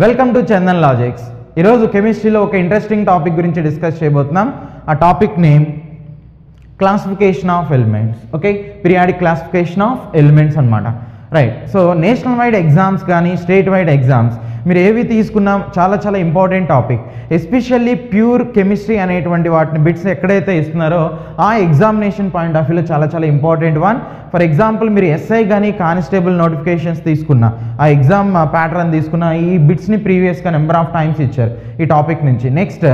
Welcome to Chandan logics. ఈరోజు కెమిస్ట్రీలో ఒక ఇంట్రెస్టింగ్ టాపిక్ గురించి డిస్కస్ చేయబోతున్నాం. ఆ topic name classification of elements. Okay, periodic classification of elements అనమాట. Right. So national wide exams కానీ స్టేట్ వైడ్ ఎగ్జామ్స్ మీరు ఏవి తీసుకున్నా చాలా చాలా important topic. Especially pure chemistry అనేటువంటి వాటిని బిట్స్ ఎక్కడైతే ఇస్తున్నారో ఆ ఎగ్జామినేషన్ పాయింట్ ఆఫ్ వ్యూలో చాలా చాలా ఇంపార్టెంట్ వన్. ఫర్ ఎగ్జాంపుల్ మీరు ఎస్ఐ కానీ కానిస్టేబుల్ నోటిఫికేషన్స్ తీసుకున్న ఆ ఎగ్జామ్ ప్యాటర్న్ తీసుకున్న ఈ బిట్స్ని ప్రీవియస్గా నెంబర్ ఆఫ్ టైమ్స్ ఇచ్చారు ఈ టాపిక్ నుంచి. నెక్స్ట్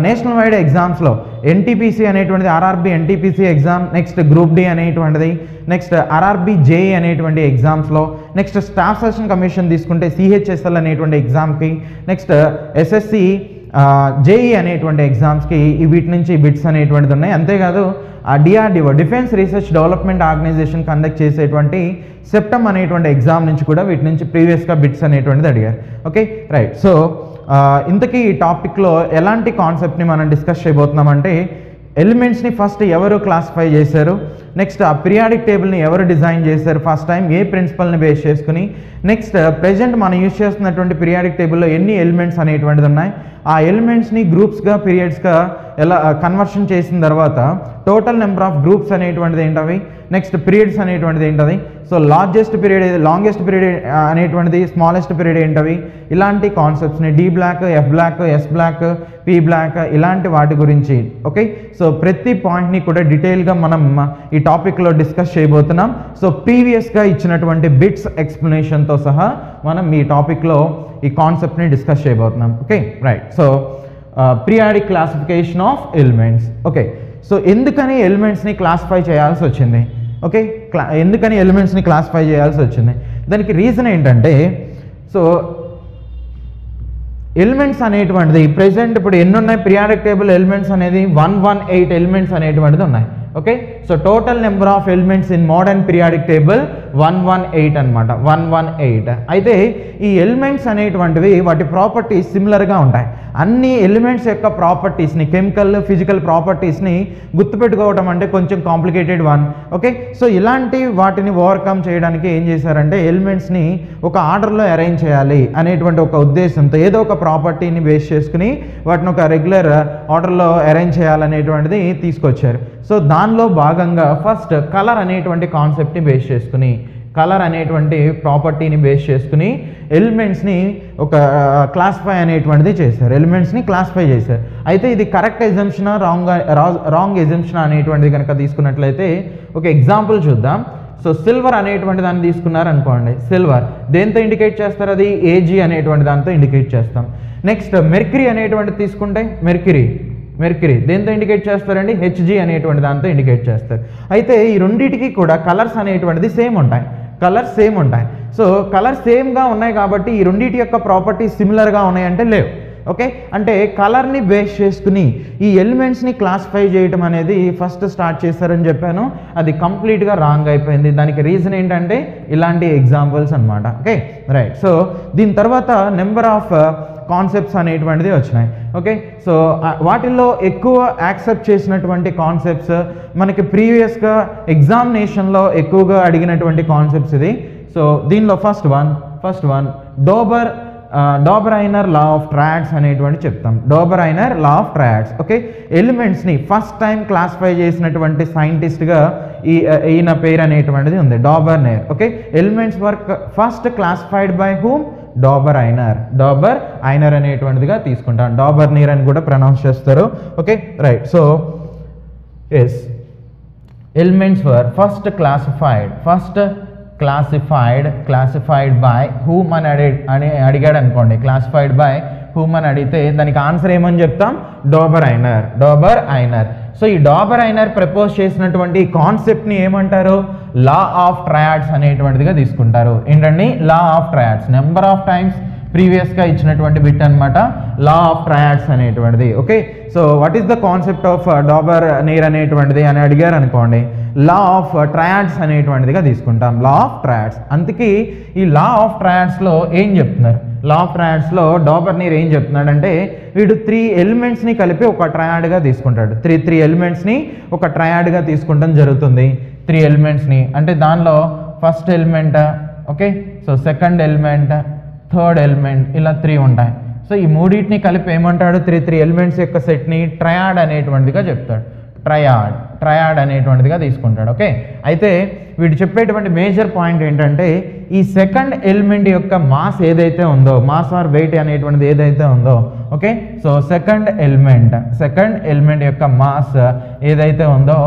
నేషనల్ వైడ్ ఎగ్జామ్స్లో ఎన్టీపీసీ అనేటువంటిది RRB NTPC exam, next group D అనేటువంటిది, నెక్స్ట్ ఆర్ఆర్బి జేఈ అనేటువంటి ఎగ్జామ్స్లో, నెక్స్ట్ స్టాఫ్ సెలక్షన్ కమిషన్ తీసుకుంటే సిహెచ్ఎస్ఎల్ అనేటువంటి ఎగ్జామ్కి, నెక్స్ట్ ఎస్ఎస్సి జేఈ అనేటువంటి ఎగ్జామ్స్కి వీటి నుంచి బిట్స్ అనేటువంటిది ఉన్నాయి. అంతేకాదు DRDO defence research development organisation conduct చేసేటువంటి సెప్టమ్ అనేటువంటి ఎగ్జామ్ నుంచి కూడా వీటి నుంచి ప్రీవియస్గా బిట్స్ అనేటువంటిది అడిగారు. Okay, right. సో ఇంతకీ ఈ టాపిక్లో ఎలాంటి కాన్సెప్ట్ని మనం డిస్కస్ చేయబోతున్నామంటే ఎలిమెంట్స్ని ఫస్ట్ ఎవరు క్లాసిఫై చేశారు, నెక్స్ట్ ఆ పీరియాడిక్ టేబుల్ని ఎవరు డిజైన్ చేశారు ఫస్ట్ టైం, ఏ ప్రిన్సిపల్ని బేస్ చేసుకుని, నెక్స్ట్ ప్రెజెంట్ మనం యూజ్ చేస్తున్నటువంటి పీరియాడిక్ టేబుల్లో ఎన్ని ఎలిమెంట్స్ అనేటువంటిది ఉన్నాయి, ఆ ఎలిమెంట్స్ని గ్రూప్స్గా పీరియడ్స్గా ఎలా కన్వర్షన్ చేసిన తర్వాత టోటల్ నెంబర్ ఆఫ్ గ్రూప్స్ అనేటువంటిది ఏంటవి, నెక్స్ట్ పీరియడ్స్ అనేటువంటిది ఏంటది, సో లాంగెస్ట్ పీరియడ్ అనేటువంటిది స్మాలెస్ట్ పీరియడ్ ఏంటవి, ఇలాంటి కాన్సెప్ట్స్ని d block, f block, s block, p block, ఇలాంటి వాటి గురించి. ఓకే, సో ప్రతి పాయింట్ని కూడా డీటెయిల్గా మనం ఈ టాపిక్లో డిస్కస్ చేయబోతున్నాం. సో ప్రీవియస్గా ఇచ్చినటువంటి బిట్స్ ఎక్స్ప్లెనేషన్తో సహా మనం ఈ టాపిక్లో ఈ కాన్సెప్ట్ని డిస్కస్ చేయబోతున్నాం. Okay, right. So periodic classification of elements. Okay, so ఎందుకని ఎలిమెంట్స్ని క్లాసిఫై చేయాల్సి వచ్చింది? ఓకే, ఎందుకని ఎలిమెంట్స్ని క్లాసిఫై చేయాల్సి వచ్చింది? దానికి రీజన్ ఏంటంటే, సో ఎలిమెంట్స్ అనేటువంటిది ప్రెజెంట్ ఇప్పుడు ఎన్ని ఉన్నాయి పీరియాడిక్ టేబుల్ ఎలిమెంట్స్ అనేది 118 ఎలిమెంట్స్ అనేటువంటిది ఉన్నాయి. Okay, so total number of elements in modern periodic table 118 అనమాట, 118. అయితే ఈ ఎలిమెంట్స్ అనేటువంటివి వాటి ప్రాపర్టీస్ సిమిలర్గా ఉంటాయి. అన్ని ఎలిమెంట్స్ యొక్క ప్రాపర్టీస్ని, కెమికల్ ఫిజికల్ ప్రాపర్టీస్ని గుర్తుపెట్టుకోవడం అంటే కొంచెం కాంప్లికేటెడ్ వన్. ఓకే, సో ఇలాంటి వాటిని ఓవర్కమ్ చేయడానికి ఏం చేశారంటే ఎలిమెంట్స్ని ఒక ఆర్డర్లో అరేంజ్ చేయాలి అనేటువంటి ఒక ఉద్దేశంతో ఏదో ఒక ప్రాపర్టీని బేస్ చేసుకుని వాటిని ఒక రెగ్యులర్ ఆర్డర్లో అరేంజ్ చేయాలనేటువంటిది తీసుకొచ్చారు. సో దానిలో భాగంగా ఫస్ట్ కలర్ అనేటువంటి కాన్సెప్ట్ని బేస్ చేసుకుని, కలర్ అనేటువంటి ప్రాపర్టీని బేస్ చేసుకుని ఎలిమెంట్స్ని ఒక క్లాసిఫై అనేటువంటిది చేశారు, ఎలిమెంట్స్ని క్లాసిఫై చేశారు. అయితే ఇది కరెక్ట్ ఎజంప్షనా రాంగ్ ఎజంప్షనా అనేటువంటిది కనుక తీసుకున్నట్లయితే ఒక ఎగ్జాంపుల్ చూద్దాం. సో సిల్వర్ అనేటువంటి దాన్ని తీసుకున్నారు అనుకోండి, సిల్వర్ దేంతో ఇండికేట్ చేస్తారు? అది ఏజీ అనేటువంటి దాంతో ఇండికేట్ చేస్తాం. నెక్స్ట్ మెర్క్యూరీ అనేటువంటిది తీసుకుంటే మెర్క్యూరీ దేంతో ఇండికేట్ చేస్తారండి? హెచ్జీ అనేటువంటి దాంతో ఇండికేట్ చేస్తారు. అయితే ఈ రెండింటికి కూడా కలర్స్ అనేటువంటిది సేమ్ ఉంటాయి, కలర్స్ సేమ్ ఉంటాయి. సో కలర్స్ సేమ్గా ఉన్నాయి కాబట్టి ఈ రెండింటి యొక్క ప్రాపర్టీస్ సిమిలర్గా ఉన్నాయంటే లేవు. ఓకే, అంటే కలర్ని బేస్ చేసుకుని ఈ ఎలిమెంట్స్ని క్లాసిఫై చేయటం అనేది ఫస్ట్ స్టార్ట్ చేశారని చెప్పాను, అది కంప్లీట్గా రాంగ్ అయిపోయింది. దానికి రీజన్ ఏంటంటే ఇలాంటి ఎగ్జాంపుల్స్ అనమాట. Okay, right. సో దీని తర్వాత నెంబర్ ఆఫ్ కాన్సెప్ట్స్ అనేటువంటిది వచ్చినాయి. ఓకే, సో వాటిల్లో ఎక్కువ యాక్సెప్ట్ చేసినటువంటి కాన్సెప్ట్స్ మనకి ప్రీవియస్గా ఎగ్జామినేషన్లో ఎక్కువగా అడిగినటువంటి కాన్సెప్ట్స్ ఇది. సో దీనిలో first one Dobereiner law of triads అనేటువంటి చెప్తాం. Dobereiner law of triads. Okay, ఎలిమెంట్స్ని ఫస్ట్ టైం క్లాసిఫై చేసినటువంటి సైంటిస్ట్గా ఈయన పేరు అనేటువంటిది ఉంది, Dobereiner. Okay, elements were first classified by whom? Dobereiner అనేటువంటిదిగా తీసుకుంటాం. డాబర్నీర్ అని కూడా ప్రొనౌన్స్ చేస్తారు. Okay, right. So yes, elements were first classified by whom అని అడిగాడు అనుకోండి, క్లాసిఫైడ్ బై హూమ్ అని అడిగితే దానికి ఆన్సర్ ఏమని చెప్తాం? డాబర్ ఐనర్. సో ఈ డాబర్ ఐనర్ ప్రపోజ్ చేసినటువంటి కాన్సెప్ట్ని ఏమంటారు? లా ఆఫ్ ట్రయాడ్స్ అనేటువంటిదిగా తీసుకుంటారు. ఏంటండి? Law of triads. Number of times ప్రీవియస్గా ఇచ్చినటువంటి బిట్ అనమాట, లా ఆఫ్ ట్రయాడ్స్ అనేటువంటిది. Okay, so what is the concept of Dobereiner అనేటువంటిది అని అడిగారు అనుకోండి, లా ఆఫ్ ట్రయాడ్స్ అనేటువంటిదిగా తీసుకుంటాం, లా ఆఫ్ ట్రయాడ్స్. అందుకే ఈ లా ఆఫ్ ట్రయాడ్స్లో ఏం చెప్తున్నారు? లా ఆఫ్ ట్రయాడ్స్లో డాబర్ నీర్ ఏం చెప్తున్నాడంటే వీడు 3 ఎలిమెంట్స్ని కలిపి ఒక ట్రయాడ్గా తీసుకుంటాడు. త్రీ ఎలిమెంట్స్ని ఒక ట్రయాడ్గా తీసుకుంటాం జరుగుతుంది. 3 ఎలిమెంట్స్ని అంటే దానిలో first element, okay, so second element, third element, ఇలా 3 ఉంటాయి. సో ఈ మూడింటిని కలిపి ఏమంటాడు, త్రీ ఎలిమెంట్స్ యొక్క సెట్ని ట్రయాడ్ అనేటువంటిదిగా చెప్తాడు. ట్రయాడ్ అనేటువంటిదిగా తీసుకుంటాడు. ఓకే, అయితే వీడు చెప్పేటువంటి మేజర్ పాయింట్ ఏంటంటే ఈ సెకండ్ ఎలిమెంట్ యొక్క మాస్ ఏదైతే ఉందో, మాస్ ఆర్ వెయిట్ అనేటువంటిది ఏదైతే ఉందో, ఓకే, సో సెకండ్ ఎలిమెంట్ యొక్క మాస్ ఏదైతే ఉందో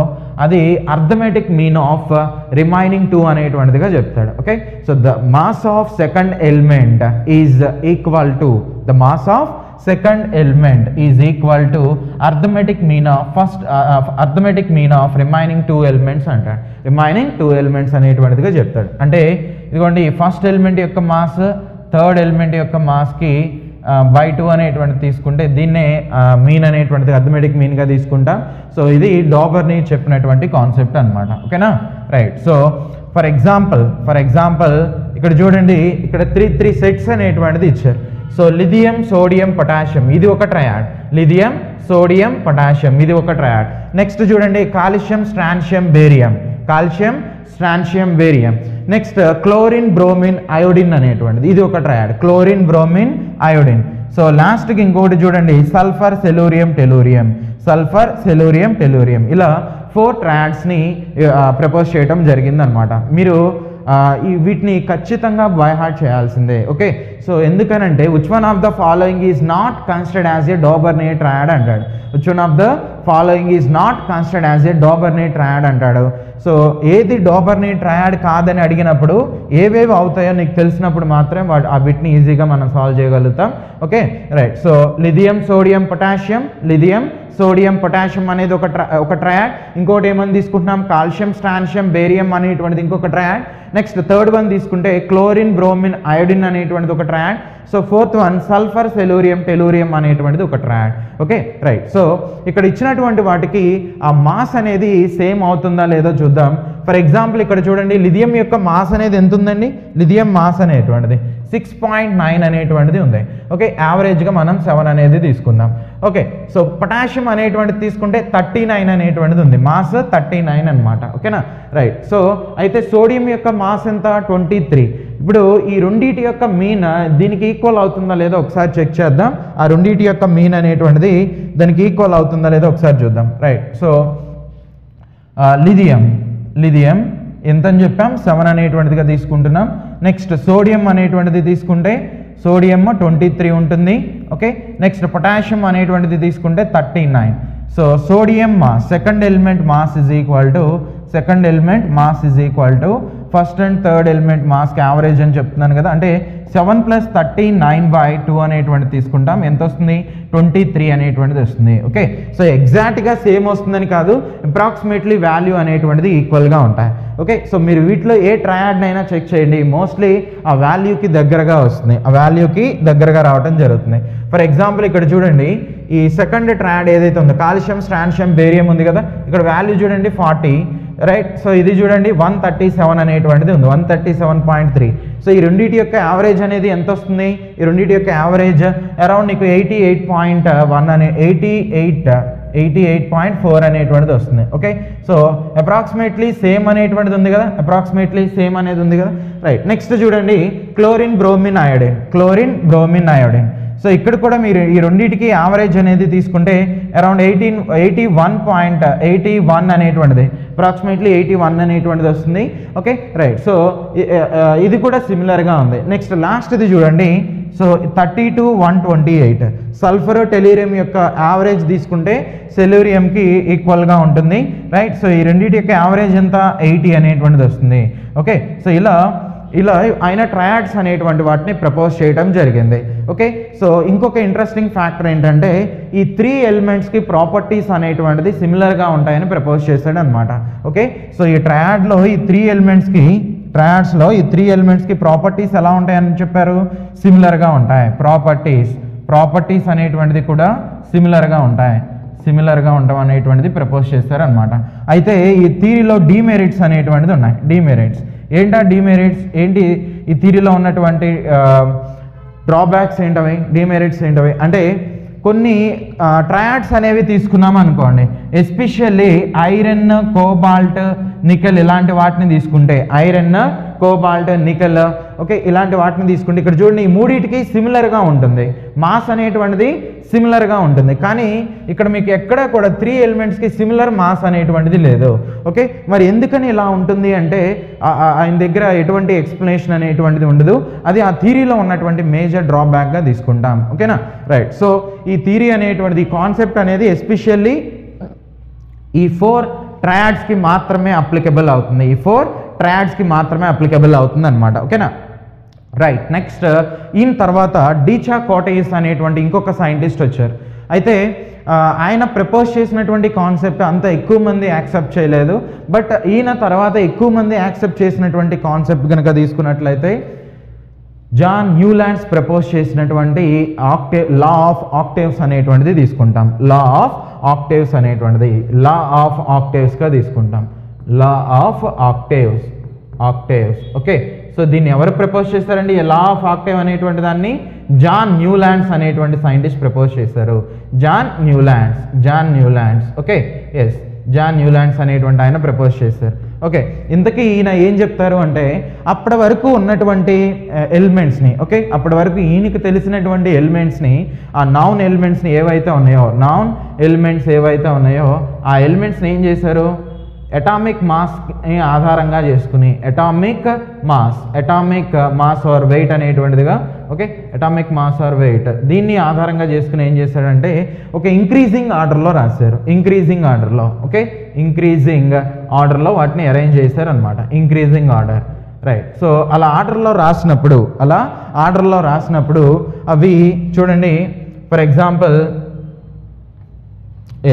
అది అర్థమెటిక్ మీన్ ఆఫ్ రిమైనింగ్ 2 అనేటువంటిదిగా చెప్తాడు. Okay, so the mass of second element is equal to the mass of second element is equal to arithmetic mean of remaining 2 elements అంటాడు. Remaining 2 elements అనేటువంటిదిగా చెప్తాడు. అంటే ఇదిగోండి first element యొక్క mass third element యొక్క మాస్కి by 2 అనేటువంటిది తీసుకుంటే దీన్నే mean అనేటువంటిది అర్థమెటిక్ మీన్గా తీసుకుంటాం. సో ఇది డాబర్ని చెప్పినటువంటి కాన్సెప్ట్ అనమాట. ఓకేనా, రైట్. సో ఫర్ ఎగ్జాంపుల్ ఇక్కడ చూడండి, ఇక్కడ త్రీ సెట్స్ అనేటువంటిది ఇచ్చారు. సో లిథియం, సోడియం, పొటాషియం ఇది ఒక ట్రయాడ్. లిథియం, సోడియం, పొటాషియం ఇది ఒక ట్రయాడ్. నెక్స్ట్ చూడండి calcium, strontium, barium. Next chlorine, bromine, iodine అనేటువంటిది ఇది ఒక triad. Chlorine, bromine, iodine. So లాస్ట్కి ఇంకోటి చూడండి సల్ఫర్, సెలూరియం, టెలూరియం. ఇలా 4 ట్రయాడ్స్ని ప్రపోజ్ చేయడం జరిగిందనమాట. మీరు వీటిని ఖచ్చితంగా బై హార్ట్ చేయాల్సిందే. ఓకే, సో ఎందుకనంటే which one of the following is not considered as a Dobereiner triad అంటాడు. Which one of the following is not considered as a Dobereiner triad అంటాడు. సో ఏది డాబర్నే ట్రయాడ్ కాదని అడిగినప్పుడు ఏవేవి అవుతాయో నీకు తెలిసినప్పుడు మాత్రమే ఆ బిట్ని ఈజీగా మనం సాల్వ్ చేయగలుగుతాం. Okay, right. So lithium, sodium, potassium అనేది ఒక ట్రయాడ్. ఇంకోటి ఏమని తీసుకుంటున్నాం, కాల్షియం, స్ట్రాన్షియం, బేరియం అనేటువంటిది ఇంకొక ట్రయాడ్. నెక్స్ట్ థర్డ్ వన్ తీసుకుంటే క్లోరిన్, బ్రోమిన్, అయోడిన్ అనేటువంటిది ఒక triad. So fourth one sulphur, selenium, tellurium అనేటువంటిది ఒక ట్రయాడ్. Okay, right. సో ఇక్కడ ఇచ్చినటువంటి వాటికి ఆ మాస్ అనేది సేమ్ అవుతుందా లేదో చూద్దాం. ఫర్ ఎగ్జాంపుల్ ఇక్కడ చూడండి లిథియం యొక్క మాస్ అనేది ఎంత ఉందండి, లిథియం మాస్ అనేటువంటిది 6.9 అనేటువంటిది ఉంది. ఓకే, యావరేజ్గా మనం 7 అనేది తీసుకుందాం. ఓకే, సో పొటాషియం అనేటువంటిది తీసుకుంటే 39 అనేటువంటిది ఉంది, మాస్ 39 అనమాట. ఓకేనా, రైట్. సో అయితే సోడియం యొక్క మాస్ ఎంత, 23. ఇప్పుడు ఈ రెండింటి యొక్క మీన్ దీనికి ఈక్వల్ అవుతుందా లేదో ఒకసారి చెక్ చేద్దాం. ఆ రెండింటి యొక్క మీన్ అనేటువంటిది దానికి ఈక్వల్ అవుతుందా లేదో ఒకసారి చూద్దాం. రైట్. సో లిథియం ఎంత అని చెప్పాం, 7 అనేటువంటిదిగా తీసుకుంటున్నాం. నెక్స్ట్ సోడియం అనేటువంటిది తీసుకుంటే సోడియం 23 ఉంటుంది. ఓకే, నెక్స్ట్ పొటాషియం అనేటువంటిది తీసుకుంటే 39. So sodium mass second element mass is equal to first and third element మాస్కి యావరేజ్ అని చెప్తున్నాను కదా. అంటే 7 + 39/2 అనేటువంటిది తీసుకుంటాం. ఎంత వస్తుంది, 23 అనేటువంటిది వస్తుంది. ఓకే, సో ఎగ్జాక్ట్గా సేమ్ వస్తుందని కాదు, అప్రాక్సిమేట్లీ వాల్యూ అనేటువంటిది ఈక్వల్గా ఉంటాయి. ఓకే, సో మీరు వీటిలో ఏ ట్రయాడ్నైనా చెక్ చేయండి, మోస్ట్లీ ఆ వాల్యూకి దగ్గరగా వస్తుంది, ఆ వాల్యూకి దగ్గరగా రావడం జరుగుతుంది. ఫర్ ఎగ్జాంపుల్ ఇక్కడ చూడండి ఈ సెకండ్ ట్రయాడ్ ఏదైతే ఉందో కాల్షియం, స్ట్రాన్షియం, బేరియం ఉంది కదా, ఇక్కడ వాల్యూ చూడండి 40. రైట్. సో ఇది చూడండి 137 అనేటువంటిది ఉంది, 137.3. సో ఈ రెండింటి యొక్క యావరేజ్ అనేది ఎంత వస్తుంది, ఈ రెండింటి యొక్క యావరేజ్ అరౌండ్ నీకు 88.1 అనే 88.4 అనేటువంటిది వస్తుంది. ఓకే, సో అప్రాక్సిమేట్లీ సేమ్ అనేటువంటిది ఉంది కదా, రైట్. నెక్స్ట్ చూడండి క్లోరిన్, బ్రోమిన్, అయోడిన్. సో ఇక్కడ కూడా మీరు ఈ రెండింటికి యావరేజ్ అనేది తీసుకుంటే అరౌండ్ 81 అనేటువంటిది, అప్రాక్సిమేట్లీ 81 అనేటువంటిది వస్తుంది. Okay, right. సో ఇది కూడా సిమిలర్గా ఉంది. నెక్స్ట్ లాస్ట్ది చూడండి, సో 32-128 సల్ఫర్, టెలీరియం యొక్క యావరేజ్ తీసుకుంటే సెలూరియంకి ఈక్వల్గా ఉంటుంది. రైట్. సో ఈ రెండింటి యొక్క యావరేజ్ ఎంత, 80 అనేటువంటిది వస్తుంది. ఓకే, సో ఇలా అయిన ట్రయాడ్స్ అనేటువంటి వాటిని ప్రపోజ్ చేయడం జరిగింది. ఓకే, సో ఇంకొక ఇంట్రెస్టింగ్ ఫ్యాక్టర్ ఏంటంటే ఈ 3 ఎలిమెంట్స్కి ప్రాపర్టీస్ అనేటువంటిది సిమిలర్గా ఉంటాయని ప్రపోజ్ చేశాడు అనమాట. ఓకే, సో ఈ ట్రయాడ్లో ఈ 3 ఎలిమెంట్స్కి ప్రాపర్టీస్ ఎలా ఉంటాయని చెప్పారు, సిమిలర్గా ఉంటాయి. ప్రాపర్టీస్ అనేటువంటిది కూడా సిమిలర్గా ఉండడం అనేటువంటిది ప్రపోజ్ చేస్తారనమాట. అయితే ఈ థియరీలో డీమెరిట్స్ అనేటువంటిది ఉన్నాయి. డీమెరిట్స్ ఏంటి ఈ థియరీలో ఉన్నటువంటి డ్రాబ్యాక్స్ ఏంటవి, డీమెరిట్స్ ఏంటవి అంటే కొన్ని ట్రయాడ్స్ అనేవి తీసుకున్నాం అనుకోండి. ఎస్పెషల్లీ ఐరన్, కోబాల్ట్, నికెల్ ఇలాంటి వాటిని తీసుకుంటే, ఐరన్, కోబాల్ట్, నికెల్, ఓకే, ఇలాంటి వాటిని తీసుకుంటే ఇక్కడ చూడండి ఈ మూడింటికి సిమిలర్గా ఉంటుంది, మాస్ అనేటువంటిది సిమిలర్గా ఉంటుంది. కానీ ఇక్కడ మీకు ఎక్కడ కూడా 3 ఎలిమెంట్స్కి సిమిలర్ మాస్ అనేటువంటిది లేదు. ఓకే, మరి ఎందుకని ఇలా ఉంటుంది అంటే ఆయన దగ్గర ఎటువంటి ఎక్స్ప్లెనేషన్ అనేటువంటిది ఉండదు. అది ఆ థియరీలో ఉన్నటువంటి మేజర్ డ్రాబ్యాక్గా తీసుకుంటాం. ఓకేనా, రైట్. సో ఈ థియరీ అనేటువంటిది, ఈ కాన్సెప్ట్ అనేది ఎస్పెషల్లీ ఈ 4 ట్రయాడ్స్కి మాత్రమే అప్లికబుల్ అవుతుంది. ఈ 4 ట్రయాడ్స్కి మాత్రమే అప్లికబుల్ అవుతుంది అనమాట. ఓకేనా, రైట్. నెక్స్ట్ ఈయన తర్వాత డీచా కోటేస్ అనేటువంటి ఇంకొక సైంటిస్ట్ వచ్చారు. అయితే ఆయన ప్రపోజ్ చేసినటువంటి కాన్సెప్ట్ అంత ఎక్కువ మంది యాక్సెప్ట్ చేయలేదు. బట్ ఈయన తర్వాత ఎక్కువ మంది యాక్సెప్ట్ చేసినటువంటి కాన్సెప్ట్ కనుక తీసుకున్నట్లయితే జాన్ న్యూలాండ్స్ ప్రపోజ్ చేసినటువంటి లా ఆఫ్ ఆక్టేవ్స్ అనేటువంటిది తీసుకుంటాం. లా ఆఫ్ ఆక్టేవ్స్ అనేటువంటిది లా ఆఫ్ ఆక్టేవ్స్గా తీసుకుంటాం. Law of octaves, okay. So దీన్ని ఎవరు ప్రపోజ్ చేస్తారండి? లా ఆఫ్ ఆక్టేవ్ అనేటువంటి దాన్ని జాన్ న్యూలాండ్స్ అనేటువంటి సైంటిస్ట్ ప్రపోజ్ చేశారు. John Newlands, okay, yes, John Newlands అనేటువంటి ఆయన ప్రపోజ్ చేశారు. ఓకే, ఇంతకీ ఈయన ఏం చెప్తారు అంటే అప్పటి వరకు ఉన్నటువంటి ఎలిమెంట్స్ని, ఓకే, అప్పటి వరకు ఈయనకి తెలిసినటువంటి ఎలిమెంట్స్ని, ఆ నౌన్ ఎలిమెంట్స్ని ఏవైతే ఉన్నాయో, ఆ ఎలిమెంట్స్ని ఏం చేశారు? అటామిక్ మాస్ని ఆధారంగా చేసుకుని, అటామిక్ మాస్ ఆర్ వెయిట్ అనేటువంటిదిగా, okay, atomic mass or weight, దీన్ని ఆధారంగా చేసుకుని ఏం చేశాడంటే ఒక ఇంక్రీజింగ్ ఆర్డర్లో రాశారు. ఇంక్రీజింగ్ ఆర్డర్లో వాటిని అరేంజ్ చేశారు అనమాట. Increasing order, right. సో అలా ఆర్డర్లో రాసినప్పుడు అవి చూడండి, ఫర్ ఎగ్జాంపుల్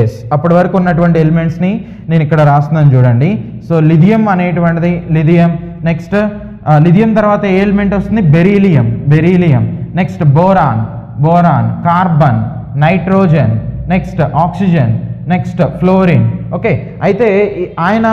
ఎస్, అప్పటి వరకు ఉన్నటువంటి ఎలిమెంట్స్ని నేను ఇక్కడ రాస్తున్నాను చూడండి. సో లిథియం అనేటువంటిది, నెక్స్ట్ లిథియం తర్వాత ఏ ఎలిమెంట్ వస్తుంది? Beryllium, next boron, carbon, nitrogen, next oxygen, next fluorine. Okay, అయితే ఆయన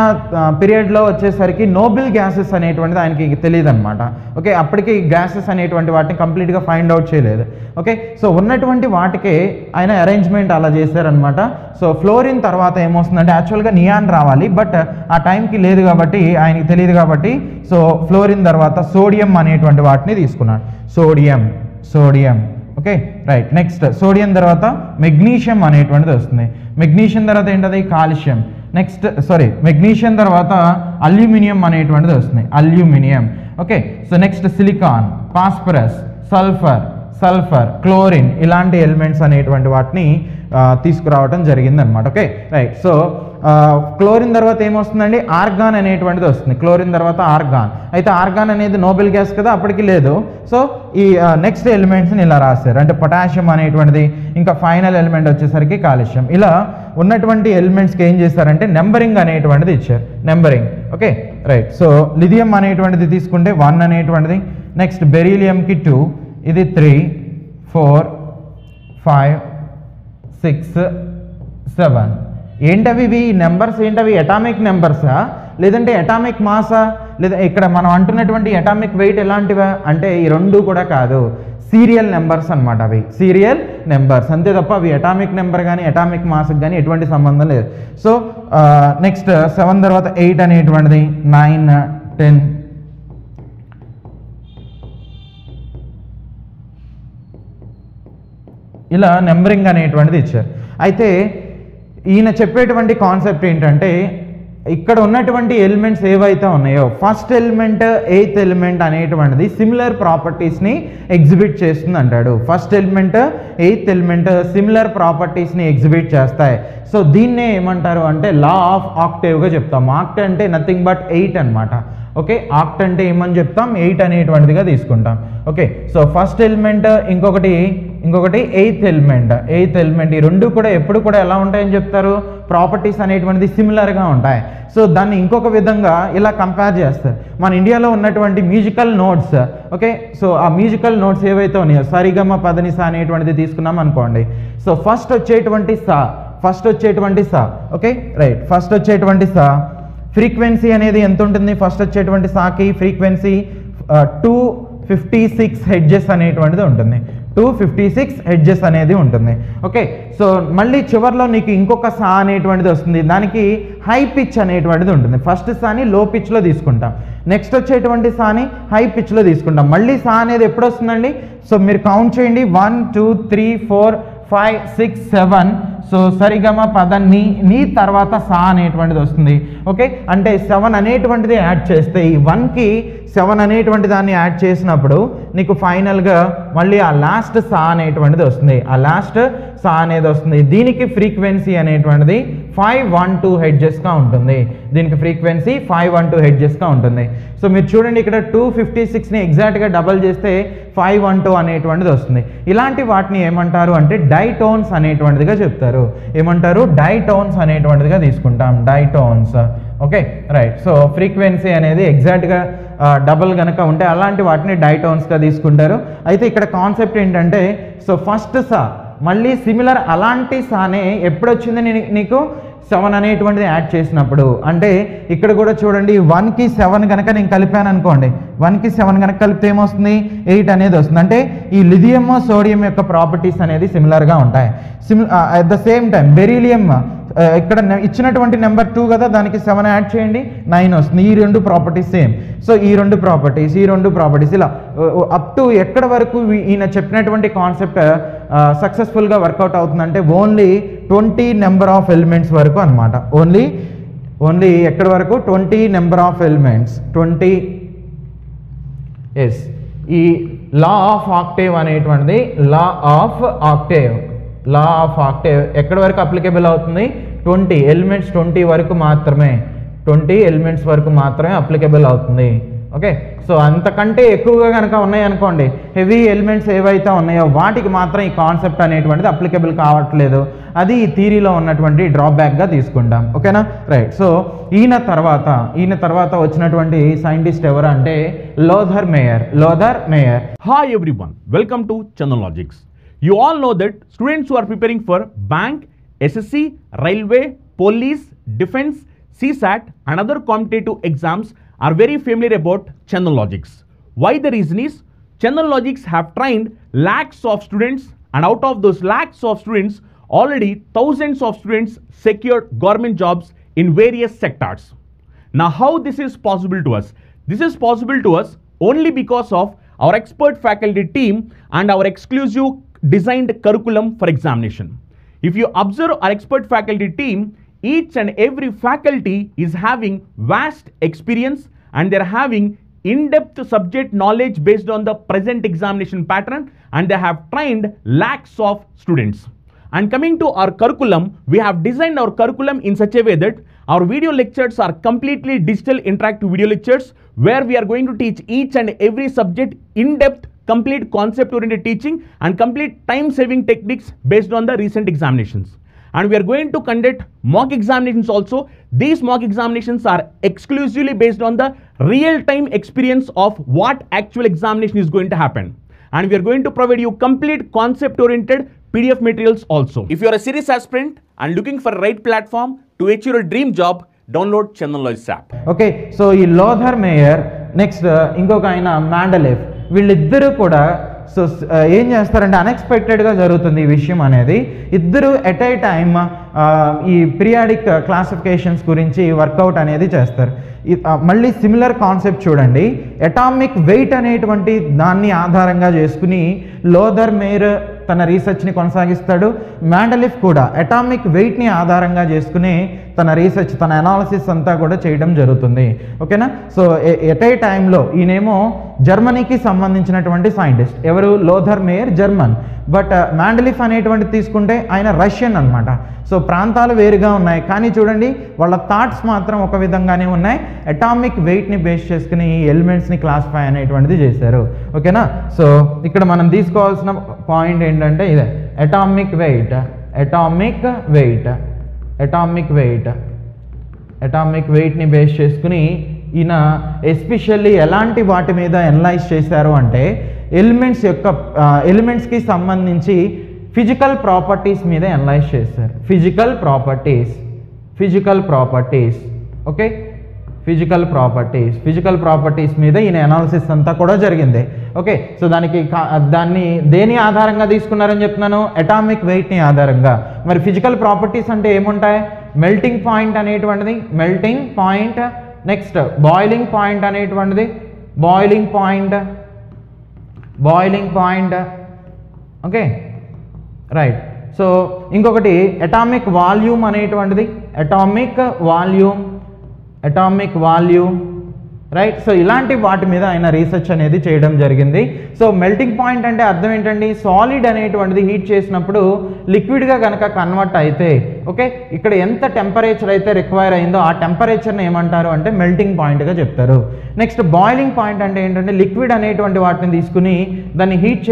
పీరియడ్లో వచ్చేసరికి నోబెల్ గ్యాసెస్ అనేటువంటిది ఆయనకి తెలియదు అనమాట. ఓకే, అప్పటికి గ్యాసెస్ అనేటువంటి వాటిని కంప్లీట్గా ఫైండ్ అవుట్ చేయలేదు. ఓకే, సో ఉన్నటువంటి వాటికే ఆయన అరేంజ్మెంట్ అలా చేశారనమాట. సో ఫ్లోరిన్ తర్వాత ఏమొస్తుందంటే యాక్చువల్గా నియాన్ రావాలి, బట్ ఆ టైంకి లేదు కాబట్టి, ఆయనకి తెలియదు కాబట్టి, సో ఫ్లోరిన్ తర్వాత సోడియం అనేటువంటి వాటిని తీసుకున్నాడు. Sodium, okay, right. Next sodium తర్వాత మెగ్నీషియం అనేటువంటిది వస్తుంది. మెగ్నీషియం తర్వాత ఏంటది? కాల్షియం. నెక్స్ట్ మెగ్నీషియం తర్వాత అల్యూమినియం అనేటువంటిది వస్తుంది. Okay, so next silicon, phosphorus, sulphur, chlorine, ఇలాంటి ఎలిమెంట్స్ అనేటువంటి వాటిని తీసుకురావడం జరిగింది అనమాట. Okay, right. సో క్లోరిన్ తర్వాత ఏమొస్తుందండి? ఆర్గాన్ అనేటువంటిది వస్తుంది. క్లోరిన్ తర్వాత ఆర్గాన్. అయితే ఆర్గాన్ అనేది నోబెల్ గ్యాస్ కదా, అప్పటికి లేదు. సో ఈ నెక్స్ట్ ఎలిమెంట్స్ని ఇలా రాశారు, అంటే పొటాషియం అనేటువంటిది, ఇంకా ఫైనల్ ఎలిమెంట్ వచ్చేసరికి కాల్షియం. ఇలా ఉన్నటువంటి ఎలిమెంట్స్కి ఏం చేశారంటే నెంబరింగ్ అనేటువంటిది ఇచ్చారు. Okay, right. సో లిథియం అనేటువంటిది తీసుకుంటే 1 అనేటువంటిది, నెక్స్ట్ బెరీలియంకి 2, ఇది 3, 4, 5, 6, 7. ఏంటవి ఇవి నెంబర్స్? ఏంటవి? అటామిక్ నెంబర్సా లేదంటే అటామిక్ మాసా? లేదా ఇక్కడ మనం అంటున్నటువంటి అటామిక్ వెయిట్ ఎలాంటివా అంటే ఈ రెండు కూడా కాదు, సీరియల్ నెంబర్స్ అనమాట. అవి సీరియల్ నెంబర్స్ అంతే తప్ప అవి అటామిక్ నెంబర్ కానీ అటామిక్ మాస్కి కానీ ఎటువంటి సంబంధం లేదు. సో నెక్స్ట్ 7 తర్వాత 8 అనేటువంటిది, 9, 10, ఇలా నెంబరింగ్ అనేటువంటిది ఇచ్చారు. అయితే ఈయన చెప్పేటువంటి కాన్సెప్ట్ ఏంటంటే ఇక్కడ ఉన్నటువంటి ఎలిమెంట్స్ ఏవైతే ఉన్నాయో ఫస్ట్ ఎలిమెంట్, 8th ఎలిమెంట్ అనేటువంటిది సిమిలర్ ప్రాపర్టీస్ని ఎగ్జిబిట్ చేస్తుంది అంటాడు. First element, 8th element similar ప్రాపర్టీస్ని ఎగ్జిబిట్ చేస్తాయి. సో దీన్నే ఏమంటారు అంటే లా ఆఫ్ ఆక్టేవ్గా చెప్తాం. ఆక్ట్ అంటే నథింగ్ బట్ 8 అనమాట. ఓకే, ఆక్ట్ అంటే ఏమని చెప్తాం? 8 అనేటువంటిదిగా తీసుకుంటాం. ఓకే, సో ఫస్ట్ ఎలిమెంట్, ఇంకొకటి 8th ఎలిమెంట్, ఈ రెండు కూడా ఎప్పుడు కూడా ఎలా ఉంటాయని చెప్తారు? ప్రాపర్టీస్ అనేటువంటిది సిమిలర్గా ఉంటాయి. సో దాన్ని ఇంకొక విధంగా ఇలా కంపేర్ చేస్తారు. మన ఇండియాలో ఉన్నటువంటి మ్యూజికల్ నోట్స్, ఓకే, సో ఆ మ్యూజికల్ నోట్స్ ఏవైతే ఉన్నాయో సరిగమ పదనిస అనేటువంటిది తీసుకున్నాం అనుకోండి. సో ఫస్ట్ వచ్చేటువంటి సా, ఓకే, రైట్, ఫస్ట్ వచ్చేటువంటి సా ఫ్రీక్వెన్సీ అనేది ఎంత ఉంటుంది? ఫస్ట్ వచ్చేటువంటి సాకి ఫ్రీక్వెన్సీ 256 హెడ్జెస్ అనేటువంటిది ఉంటుంది. 256 హెడ్జెస్ అనేది ఉంటుంది. ఓకే, సో మళ్ళీ చివరిలో నీకు ఇంకొక సా అనేటువంటిది వస్తుంది, దానికి హై పిచ్ అనేటువంటిది ఉంటుంది. ఫస్ట్ సాని లో పిచ్లో తీసుకుంటాం, నెక్స్ట్ వచ్చేటువంటి సాని హై పిచ్లో తీసుకుంటాం. మళ్ళీ సా అనేది ఎప్పుడు వస్తుందండి? సో మీరు కౌంట్ చేయండి, 1 2 3 4 5 6 7. సో సరిగమ పద నీ తర్వాత సా అనేటువంటిది వస్తుంది. ఓకే, అంటే 7 అనేటువంటిది యాడ్ చేస్తే ఈ 1కి 7 అనేటువంటి దాన్ని యాడ్ చేసినప్పుడు నీకు ఫైనల్గా మళ్ళీ ఆ లాస్ట్ సా అనేటువంటిది వస్తుంది. ఆ లాస్ట్ సా అనేది వస్తుంది. దీనికి ఫ్రీక్వెన్సీ అనేటువంటిది 512 హెడ్జెస్గా ఉంటుంది. దీనికి ఫ్రీక్వెన్సీ 512 హెడ్జెస్గా ఉంటుంది. సో మీరు చూడండి, ఇక్కడ 256ని ఎగ్జాక్ట్గా డబల్ చేస్తే 512 అనేటువంటిది వస్తుంది. ఇలాంటి వాటిని ఏమంటారు అంటే డైటోన్స్ అనేటువంటిదిగా చెప్తారు. ఏమంటారు? డైటోన్స్ అనేటువంటిదిగా తీసుకుంటాం, డైటోన్స్. Okay, right. సో ఫ్రీక్వెన్సీ అనేది ఎగ్జాక్ట్గా డబల్ కనుక ఉంటే అలాంటి వాటిని డైటోన్స్గా తీసుకుంటారు. అయితే ఇక్కడ కాన్సెప్ట్ ఏంటంటే, సో ఫస్ట్ సా మళ్ళీ సిమిలర్ అలాంటి సానే ఎప్పుడు వచ్చింది నీకు? 7 అనేటువంటిది యాడ్ చేసినప్పుడు. అంటే ఇక్కడ కూడా చూడండి, 1కి 7 కనుక నేను కలిపాను అనుకోండి, 1కి 7 కనుక కలిపితే ఏమొస్తుంది? 8 అనేది వస్తుంది. అంటే ఈ లిథియం సోడియం యొక్క ప్రాపర్టీస్ అనేది సిమిలర్గా ఉంటాయి. At the same time beryllium ఇక్కడ ఇచ్చినటువంటి నెంబర్ 2 కదా, దానికి 7 యాడ్ చేయండి, 9 వస్తుంది. ఈ రెండు ప్రాపర్టీస్ సేమ్. సో ఈ రెండు ప్రాపర్టీస్ ఇలా అప్ టు ఎక్కడ వరకు ఈయన చెప్పినటువంటి కాన్సెప్ట్ సక్సెస్ఫుల్గా వర్కౌట్ అవుతుందంటే ఓన్లీ 20 నెంబర్ ఆఫ్ ఎలిమెంట్స్ వరకు అనమాట. ఓన్లీ ఎక్కడి వరకు? 20 నెంబర్ ఆఫ్ ఎలిమెంట్స్. 20. ఎస్, ఈ లా ఆఫ్ ఆక్టేవ్ అనేటువంటిది లా ఆఫ్ ఆక్టేవ్ ఎక్కడి వరకు అప్లికేబుల్ అవుతుంది? 20 ఎలిమెంట్స్ 20 వరకు మాత్రమే, 20 ఎలిమెంట్స్ వరకు మాత్రమే అప్లికేబుల్ అవుతుంది. ఓకే, సో అంతకంటే ఎక్కువగా కనుక ఉన్నాయనుకోండి, హెవీ ఎలిమెంట్స్ ఏవైతే ఉన్నాయో వాటికి మాత్రం ఈ కాన్సెప్ట్ అనేటువంటిది అప్లికేబుల్ కావట్లేదు. అది ఈ థియరీలో ఉన్నటువంటి డ్రాబ్యాక్గా తీసుకుంటాం. ఓకేనా, రైట్. సో ఈయన తర్వాత వచ్చినటువంటి సైంటిస్ట్ ఎవరు అంటే Luther mayor. Hi everyone, welcome to Chandan logics. You all know that students who are preparing for bank, SSC, railway, police, defense, CSAT and other competitive exams are very familiar about Chandan Logics. Why the reason is, Chandan Logics have trained lakhs of students, and out of those lakhs of students, already thousands of students secured government jobs in various sectors. Now how this is possible to us? This is possible to us only because of our expert faculty team and our exclusive designed curriculum for examination. If you observe our expert faculty team, each and every faculty is having vast experience and they're having in-depth subject knowledge based on the present examination pattern, and they have trained lakhs of students. And coming to our curriculum, we have designed our curriculum in such a way that our video lectures are completely digital interactive video lectures where we are going to teach each and every subject in depth, complete concept oriented teaching and complete time saving techniques based on the recent examinations. And we are going to conduct mock examinations also. These mock examinations are exclusively based on the real time experience of what actual examination is going to happen. And we are going to provide you complete concept oriented PDF materials also. If you are a serious aspirant and looking for a right platform to achieve your dream job, download Chandan Logics app. Okay, so ఈ Luther mayor, next ఇంకొక ఆయన మ్యాండెలిఫ్, వీళ్ళిద్దరూ కూడా so ఏం చేస్తారంటే అన్ఎక్స్పెక్టెడ్గా జరుగుతుంది ఈ విషయం అనేది. ఇద్దరు ఎట్ ఏ టైమ్ ఈ పీరియాడిక్ క్లాసిఫికేషన్స్ గురించి వర్కౌట్ అనేది చేస్తారు. మళ్ళీ సిమిలర్ కాన్సెప్ట్ చూడండి, అటామిక్ వెయిట్ అనేటువంటి దాన్ని ఆధారంగా చేసుకుని లోథర్ మేయర్ తన రీసెర్చ్ని కొనసాగిస్తాడు. మ్యాండెలిఫ్ కూడా అటామిక్ వెయిట్ని ఆధారంగా చేసుకుని తన రీసెర్చ్, తన అనాలిసిస్ అంతా కూడా చేయడం జరుగుతుంది. ఓకేనా, సో ఎట్ ఏ టైంలో ఈయనేమో జర్మనీకి సంబంధించినటువంటి సైంటిస్ట్. ఎవరు? Luther mayor, German. బట్ మ్యాండెలిఫ్ అనేటువంటి తీసుకుంటే ఆయన రష్యన్ అనమాట. సో ప్రాంతాలు వేరుగా ఉన్నాయి, కానీ చూడండి వాళ్ళ థాట్స్ మాత్రం ఒక విధంగానే ఉన్నాయి. అటామిక్ వెయిట్ని బేస్ చేసుకుని ఈ ఎలిమెంట్స్ని క్లాసిఫై అనేటువంటిది చేశారు. ఓకేనా, సో ఇక్కడ మనం తీసుకోవాల్సిన పాయింట్ ఏంటంటే ఇదే, అటామిక్ వెయిట్ని బేస్ చేసుకుని ఈయన ఎస్పెషల్లీ ఎలాంటి వాటి మీద ఎనలైజ్ చేశారు అంటే ఎలిమెంట్స్కి సంబంధించి ఫిజికల్ ప్రాపర్టీస్ మీద ఎనలైజ్ చేశారు. Physical properties. Okay, physical properties మీద ఈయన అనాలిసిస్ అంతా కూడా జరిగింది. ఓకే, సో దాన్ని దేని ఆధారంగా తీసుకున్నారని చెప్తున్నాను, అటామిక్ వెయిట్ని ఆధారంగా. మరి ఫిజికల్ ప్రాపర్టీస్ అంటే ఏముంటాయి, మెల్టింగ్ పాయింట్ అనేటువంటిది, melting point, next boiling point అనేటువంటిది, boiling point. Okay right. So ఇంకొకటి అటామిక్ వాల్యూమ్ అనేటువంటిది, అటామిక్ వాల్యూమ్ రైట్. సో ఇలాంటి వాటి మీద ఆయన రీసెర్చ్ అనేది చేయడం జరిగింది. సో మెల్టింగ్ పాయింట్ అంటే అర్థం ఏంటండి, సాలిడ్ అనేటువంటిది హీట్ చేసినప్పుడు లిక్విడ్గా కనుక కన్వర్ట్ అయితే, ఓకే, ఇక్కడ ఎంత టెంపరేచర్ అయితే రిక్వైర్ అయిందో ఆ టెంపరేచర్ని ఏమంటారు అంటే మెల్టింగ్ పాయింట్గా చెప్తారు. నెక్స్ట్ బాయిలింగ్ పాయింట్ అంటే ఏంటంటే లిక్విడ్ అనేటువంటి వాటిని తీసుకుని దాన్ని హీట్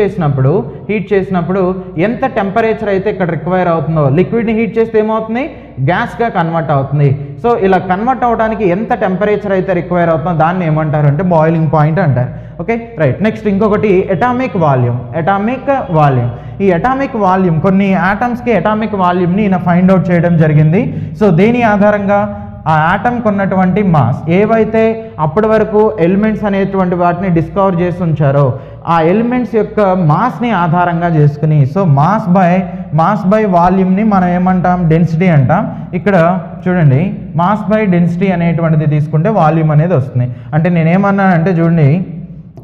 చేసినప్పుడు ఎంత టెంపరేచర్ అయితే ఇక్కడ రిక్వైర్ అవుతుందో, లిక్విడ్ని హీట్ చేస్తే ఏమవుతుంది, గ్యాస్గా కన్వర్ట్ అవుతుంది. సో ఇలా కన్వర్ట్ అవడానికి ఎంత టెంపరేచర్ అయితే రిక్వైర్ అవుతుందో దాన్ని ఏమంటారు అంటే బాయిలింగ్ పాయింట్ అంటారు. Okay right. నెక్స్ట్ ఇంకొకటి అటామిక్ వాల్యూమ్. ఈ అటామిక్ వాల్యూమ్ కొన్ని ఆటమ్స్కి అటామిక్ వాల్యూమ్ని ఈయన ఫైండ్ అవుట్ చేయడం జరిగింది. సో దేని ఆధారంగా, ఆ ఆటమ్కి ఉన్నటువంటి మాస్, ఏవైతే అప్పటి వరకు ఎలిమెంట్స్ అనేటువంటి వాటిని డిస్కవర్ చేసి ఉంచారో ఆ ఎలిమెంట్స్ యొక్క మాస్ని ఆధారంగా చేసుకుని, సో మాస్ బై వాల్యూమ్ని మనం ఏమంటాం, డెన్సిటీ అంటాం. ఇక్కడ చూడండి, మాస్ బై డెన్సిటీ అనేటువంటిది తీసుకుంటే వాల్యూమ్ అనేది వస్తుంది. అంటే నేనేమన్నానంటే చూడండి,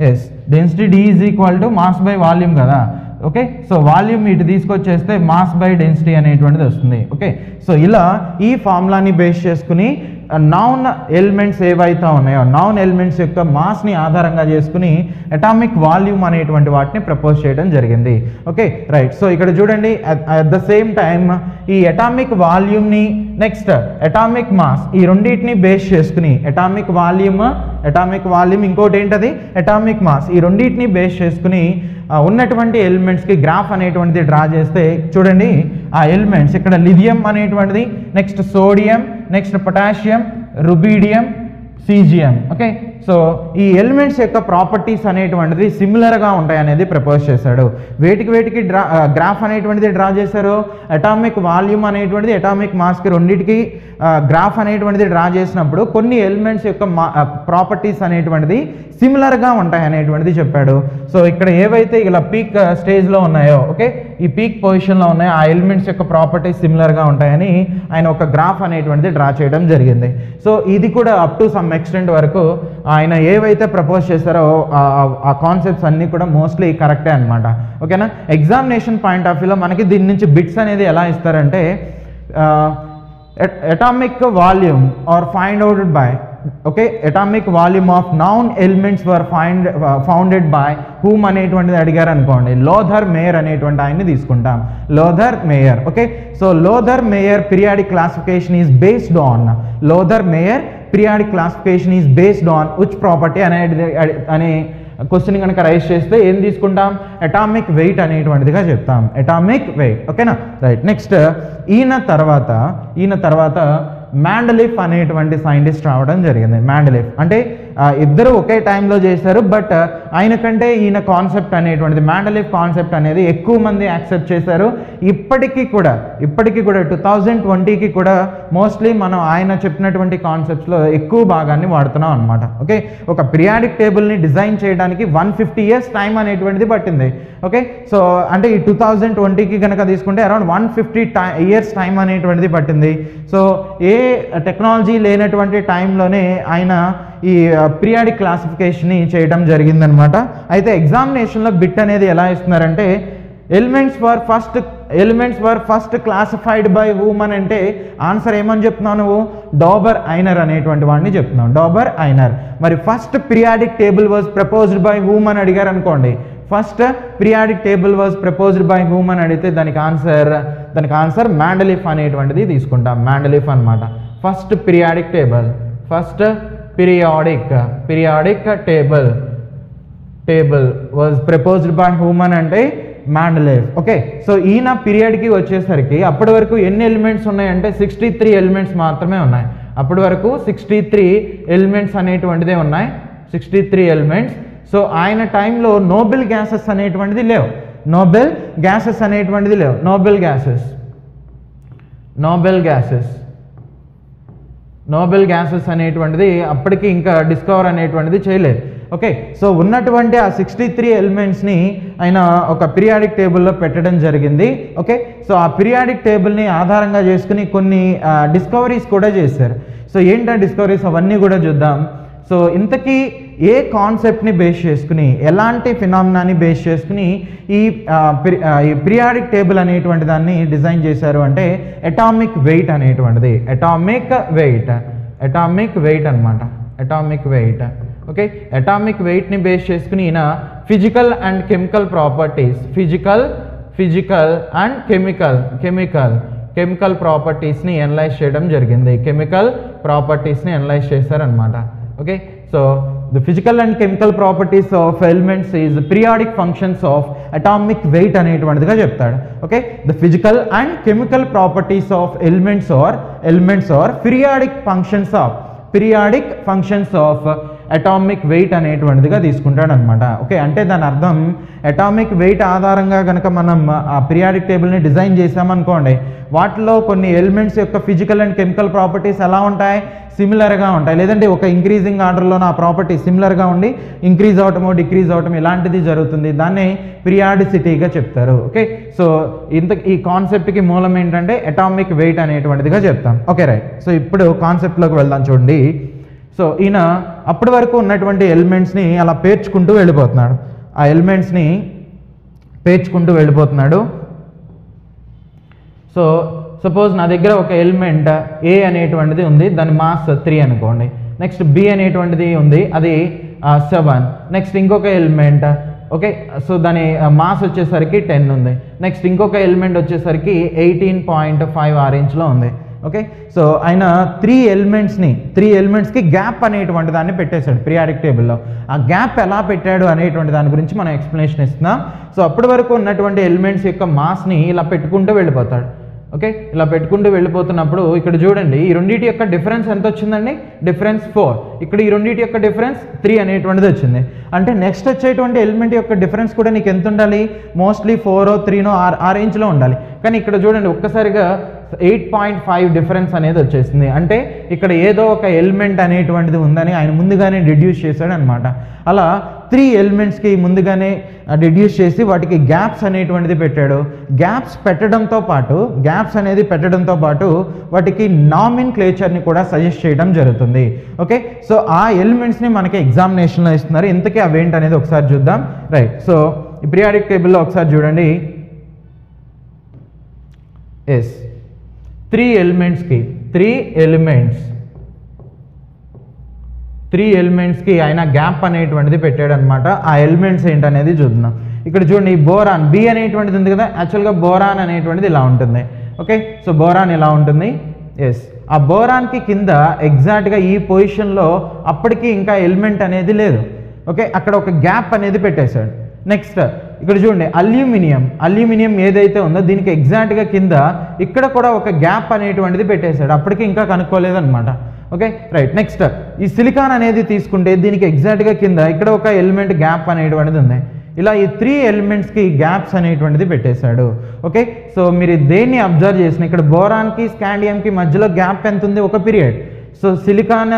yes density D is equal to mass by volume కదా. ఓకే, సో వాల్యూమ్ ఇటు తీసుకొచ్చేస్తే మాస్ బై డెన్సిటీ అనేటువంటిది వస్తుంది. ఓకే, సో ఇలా ఈ ఫార్ములాని బేస్ చేసుకుని నౌన్ ఎలిమెంట్స్ ఏవైతే ఉన్నాయో నౌన్ ఎలిమెంట్స్ యొక్క మాస్ని ఆధారంగా చేసుకుని అటామిక్ వాల్యూమ్ అనేటువంటి వాటిని ప్రపోజ్ చేయడం జరిగింది. Okay right. సో ఇక్కడ చూడండి, అట్ ద సేమ్ టైమ్ ఈ అటామిక్ వాల్యూమ్ని నెక్స్ట్ అటామిక్ మాస్ ఈ రెండింటిని బేస్ చేసుకుని అటామిక్ వాల్యూమ్ ఇంకోటి ఏంటది అటామిక్ మాస్, ఈ రెండింటిని బేస్ చేసుకుని ఉన్నటువంటి ఎలిమెంట్స్కి గ్రాఫ్ అనేటువంటిది డ్రా చేస్తే చూడండి, ఆ ఎలిమెంట్స్ ఇక్కడ లిథియం అనేటువంటిది, next sodium, next potassium, rubidium, caesium. Okay, so ఈ ఎలిమెంట్స్ యొక్క ప్రాపర్టీస్ అనేటువంటిది సిమిలర్గా ఉంటాయి అనేది ప్రపోజ్ చేశాడు. వేటికి గ్రాఫ్ అనేటువంటిది డ్రా చేశారు, అటామిక్ వాల్యూమ్ అనేటువంటిది అటామిక్ మాస్కి రెండింటికి గ్రాఫ్ అనేటువంటిది డ్రా చేసినప్పుడు కొన్ని ఎలిమెంట్స్ యొక్క ప్రాపర్టీస్ అనేటువంటిది సిమిలర్గా ఉంటాయి అనేటువంటిది చెప్పాడు. సో ఇక్కడ ఏవైతే ఇలా పీక్ స్టేజ్లో ఉన్నాయో, ఓకే, ఈ పీక్ పొజిషన్లో ఉన్నాయో ఆ ఎలిమెంట్స్ యొక్క ప్రాపర్టీస్ సిమిలర్గా ఉంటాయని ఆయన ఒక గ్రాఫ్ అనేటువంటిది డ్రా చేయడం జరిగింది. సో ఇది కూడా అప్ టు సమ్ ఎక్స్టెంట్ వరకు ఆయన ఏవైతే ప్రపోజ్ చేశారో ఆ కాన్సెప్ట్స్ అన్నీ కూడా మోస్ట్లీ కరెక్టే అనమాట. ఓకేనా. ఎగ్జామినేషన్ పాయింట్ ఆఫ్ వ్యూలో మనకి దీని నుంచి బిట్స్ అనేది ఎలా ఇస్తారంటే, atomic volume or find out by, okay, atomic volume of known elements were founded by whom అనేటువంటిది అడిగారు అనుకోండి, లోథర్ మేయర్ అనేటువంటి ఆయన్ని తీసుకుంటాం, Luther mayor. Okay, so Luther mayor periodic classification is based on, Luther mayor periodic classification is based on which property అనే question కనుక rise చేస్తే ఏం తీసుకుంటాం, అటామిక్ వెయిట్ అనేటువంటిదిగా చెప్తాం, అటామిక్ వెయిట్. ఓకేనా రైట్. నెక్స్ట్ ఈయన తర్వాత మ్యాండలిఫ్ అనేటువంటి సైంటిస్ట్ రావడం జరిగింది. మ్యాండలిఫ్ అంటే ఇద్దరు ఒకే టైంలో చేశారు, బట్ ఆయన కంటే ఈయన కాన్సెప్ట్ అనేటువంటిది, మ్యాండలిఫ్ కాన్సెప్ట్ అనేది ఎక్కువ మంది యాక్సెప్ట్ చేశారు. ఇప్పటికీ కూడా 2020కి కూడా మోస్ట్లీ మనం ఆయన చెప్పినటువంటి కాన్సెప్ట్స్లో ఎక్కువ భాగాన్ని వాడుతున్నాం అనమాట. ఓకే, ఒక పీరియాడిక్ టేబుల్ని డిజైన్ చేయడానికి 150 years టైం అనేటువంటిది పట్టింది. ఓకే, సో అంటే ఈ 2020కి కనుక తీసుకుంటే అరౌండ్ 150 years టైం అనేటువంటిది పట్టింది. సో ఏ టెక్నాలజీ లేనటువంటి టైంలోనే ఆయన ఈ పీరియాడిక్ క్లాసిఫికేషన్ని చేయడం జరిగిందనమాట. అయితే ఎగ్జామినేషన్లో బిట్ అనేది ఎలా ఇస్తున్నారంటే, elements were first classified by whom అని అంటే ఆన్సర్ ఏమని చెప్తున్నావు నువ్వు, డాబర్ ఐనర్ అనేటువంటి వాడిని చెప్తున్నావు, డాబర్ ఐనర్. మరి first periodic table was proposed by whom అని అడిగారు అనుకోండి, first periodic table was proposed by whom అని అడిగితే దానికి ఆన్సర్ మ్యాండలిఫ్ అనేటువంటిది తీసుకుంటాం, మ్యాండలిఫ్ అనమాట. First periodic table, first periodic table was proposed by whom అని అంటే మ్యాండలిఫ్. ఓకే, సో ఈయన పీరియడ్కి వచ్చేసరికి అప్పటి వరకు ఎన్ని ఎలిమెంట్స్ ఉన్నాయంటే 63 ఎలిమెంట్స్ మాత్రమే ఉన్నాయి. అప్పటి వరకు 63 ఎలిమెంట్స్ అనేటువంటిదే ఉన్నాయి, 63 ఎలిమెంట్స్. సో ఆయన టైంలో నోబెల్ గ్యాసెస్ అనేటువంటిది లేవు, నోబెల్ గ్యాసెస్ నోబెల్ గ్యాసెస్ అనేటువంటిది అప్పటికి ఇంకా డిస్కవర్ అనేటువంటిది చేయలేదు. ఓకే, సో ఉన్నటువంటి ఆ 63 ఎలిమెంట్స్ని ఆయన ఒక పీరియాడిక్ టేబుల్లో పెట్టడం జరిగింది. ఓకే, సో ఆ పీరియాడిక్ టేబుల్ని ఆధారంగా చేసుకుని కొన్ని డిస్కవరీస్ కూడా చేశారు. సో ఏంటంటే డిస్కవరీస్ అవన్నీ కూడా చూద్దాం. సో ఇంతకీ ఏ కాన్సెప్ట్ని బేస్ చేసుకుని, ఎలాంటి ఫినామినాని బేస్ చేసుకుని ఈ పీరియాడిక్ టేబుల్ అనేటువంటి దాన్ని డిజైన్ చేశారు అంటే అటామిక్ వెయిట్ అనేటువంటిది. అటామిక్ వెయిట్ అనమాట, అటామిక్ వెయిట్. ఓకే, అటామిక్ వెయిట్ని బేస్ చేసుకుని ఈయన physical and chemical properties, physical and chemical ప్రాపర్టీస్ని అనలైజ్ చేయడం జరిగింది. కెమికల్ ప్రాపర్టీస్ని అనలైజ్ చేశారనమాట. Okay, so the physical and chemical properties of elements is periodic functions of atomic weight అనేటువంటిదిగా చెప్తాడు. Okay, the physical and chemical properties of elements are periodic functions of atomic weight అనేటువంటిదిగా తీసుకుంటాడు అనమాట. Okay, అంటే దాని అర్థం atomic weight ఆధారంగా కనుక మనం ఆ పీరియాడిక్ టేబుల్ని డిజైన్ చేసామనుకోండి, వాటిలో కొన్ని ఎలిమెంట్స్ యొక్క ఫిజికల్ అండ్ కెమికల్ ప్రాపర్టీస్ ఎలా ఉంటాయి, సిమిలర్గా ఉంటాయి. లేదంటే ఒక ఇంక్రీజింగ్ ఆర్డర్లోనే ఆ ప్రాపర్టీ సిమిలర్గా ఉండి ఇంక్రీజ్ అవటమో డిక్రీజ్ అవటం ఇలాంటిది జరుగుతుంది. దాన్ని పీరియాడిసిటీగా చెప్తారు. ఓకే, సో ఈ కాన్సెప్ట్కి మూలం ఏంటంటే అటామిక్ వెయిట్ అనేటువంటిదిగా చెప్తాం. ఓకే రైట్, సో ఇప్పుడు కాన్సెప్ట్లోకి వెళ్దాం. చూడండి, సో ఈయన అప్పటి వరకు ఉన్నటువంటి ఎలిమెంట్స్ని అలా పేర్చుకుంటూ వెళ్ళిపోతున్నాడు. ఆ ఎలిమెంట్స్ని పేర్చుకుంటూ వెళ్ళిపోతున్నాడు. సో సపోజ్ నా దగ్గర ఒక ఎలిమెంట్ ఏ అనేటువంటిది ఉంది, దాని మాస్ 3 అనుకోండి. నెక్స్ట్ బి అనేటువంటిది ఉంది, అది 7. నెక్స్ట్ ఇంకొక ఎలిమెంట్, ఓకే, సో దాని మాస్ వచ్చేసరికి 10 ఉంది. నెక్స్ట్ ఇంకొక ఎలిమెంట్ వచ్చేసరికి 18.5 ఆ రేంజ్లో ఉంది. ఓకే, సో ఆయన 3 ఎలిమెంట్స్కి గ్యాప్ అనేటువంటి దాన్ని పెట్టేశాడు పీరియాడిక్ టేబుల్లో. ఆ గ్యాప్ ఎలా పెట్టాడు అనేటువంటి దాని గురించి మనం ఎక్స్ప్లెనేషన్ ఇస్తున్నాం. సో అప్పటి వరకు ఉన్నటువంటి ఎలిమెంట్స్ యొక్క మాస్ని ఇలా పెట్టుకుంటూ వెళ్ళిపోతాడు. ఓకే, ఇలా పెట్టుకుంటూ వెళ్ళిపోతున్నప్పుడు ఇక్కడ చూడండి, ఈ రెండింటి యొక్క డిఫరెన్స్ ఎంత వచ్చిందండి, డిఫరెన్స్ 4. ఇక్కడ ఈ రెండింటి యొక్క డిఫరెన్స్ 3 అనేటువంటిది వచ్చింది. అంటే నెక్స్ట్ వచ్చేటువంటి ఎలిమెంట్ యొక్క డిఫరెన్స్ కూడా నీకు ఎంత ఉండాలి, మోస్ట్లీ 4 3 ఆ రేంజ్లో ఉండాలి. కానీ ఇక్కడ చూడండి ఒక్కసారిగా 8.5 డిఫరెన్స్ అనేది వచ్చేసింది. అంటే ఇక్కడ ఏదో ఒక ఎలిమెంట్ అనేటువంటిది ఉందని ఆయన ముందుగానే డిడ్యూస్ చేశాడు అనమాట. అలా 3 ఎలిమెంట్స్కి ముందుగానే డిడ్యూస్ చేసి వాటికి గ్యాప్స్ అనేటువంటిది పెట్టాడు. గ్యాప్స్ అనేది పెట్టడంతో పాటు వాటికి నామిన్క్లేచర్ని కూడా సజెస్ట్ చేయడం జరుగుతుంది. ఓకే, సో ఆ ఎలిమెంట్స్ని మనకి ఎగ్జామినేషన్లో ఇస్తున్నారు. ఇంతకీ అవేంటి అనేది ఒకసారి చూద్దాం. రైట్, సో ఈ పీరియాడిక్ టేబుల్లో ఒకసారి చూడండి. ఎస్, 3 ఎలిమెంట్స్కి ఆయన గ్యాప్ అనేటువంటిది పెట్టాడు అనమాట. ఆ ఎలిమెంట్స్ ఏంటనేది చూద్దాం. ఇక్కడ చూడండి, ఈ బోరాన్ బి అనేటువంటిది ఉంది కదా, యాక్చువల్గా బోరాన్ అనేటువంటిది ఇలా ఉంటుంది. ఓకే, సో బోరాన్ ఇలా ఉంటుంది. ఎస్, ఆ బోరాన్కి కింద ఎగ్జాక్ట్గా ఈ పొజిషన్లో అప్పటికి ఇంకా ఎలిమెంట్ అనేది లేదు. ఓకే, అక్కడ ఒక గ్యాప్ అనేది పెట్టేశాడు. నెక్స్ట్ ఇక్కడ చూడండి, అల్యూమినియం ఏదైతే ఉందో దీనికి ఎగ్జాక్ట్గా కింద ఇక్కడ కూడా ఒక గ్యాప్ అనేటువంటిది పెట్టేశాడు. అప్పటికి ఇంకా కనుక్కోలేదన్నమాట. Okay right. నెక్స్ట్ ఈ సిలికాన్ అనేది తీసుకుంటే దీనికి ఎగ్జాక్ట్గా కింద ఇక్కడ ఒక ఎలిమెంట్ గ్యాప్ అనేటువంటిది ఉంది. ఇలా ఈ 3 ఎలిమెంట్స్కి గ్యాప్స్ అనేటువంటిది పెట్టేశాడు. ఓకే, సో మీరు దేన్ని అబ్జర్వ్ చేసిన ఇక్కడ బోరాన్కి స్కాండియంకి మధ్యలో గ్యాప్ ఎంత ఉంది, ఒక పీరియడ్. సో సిలికాన్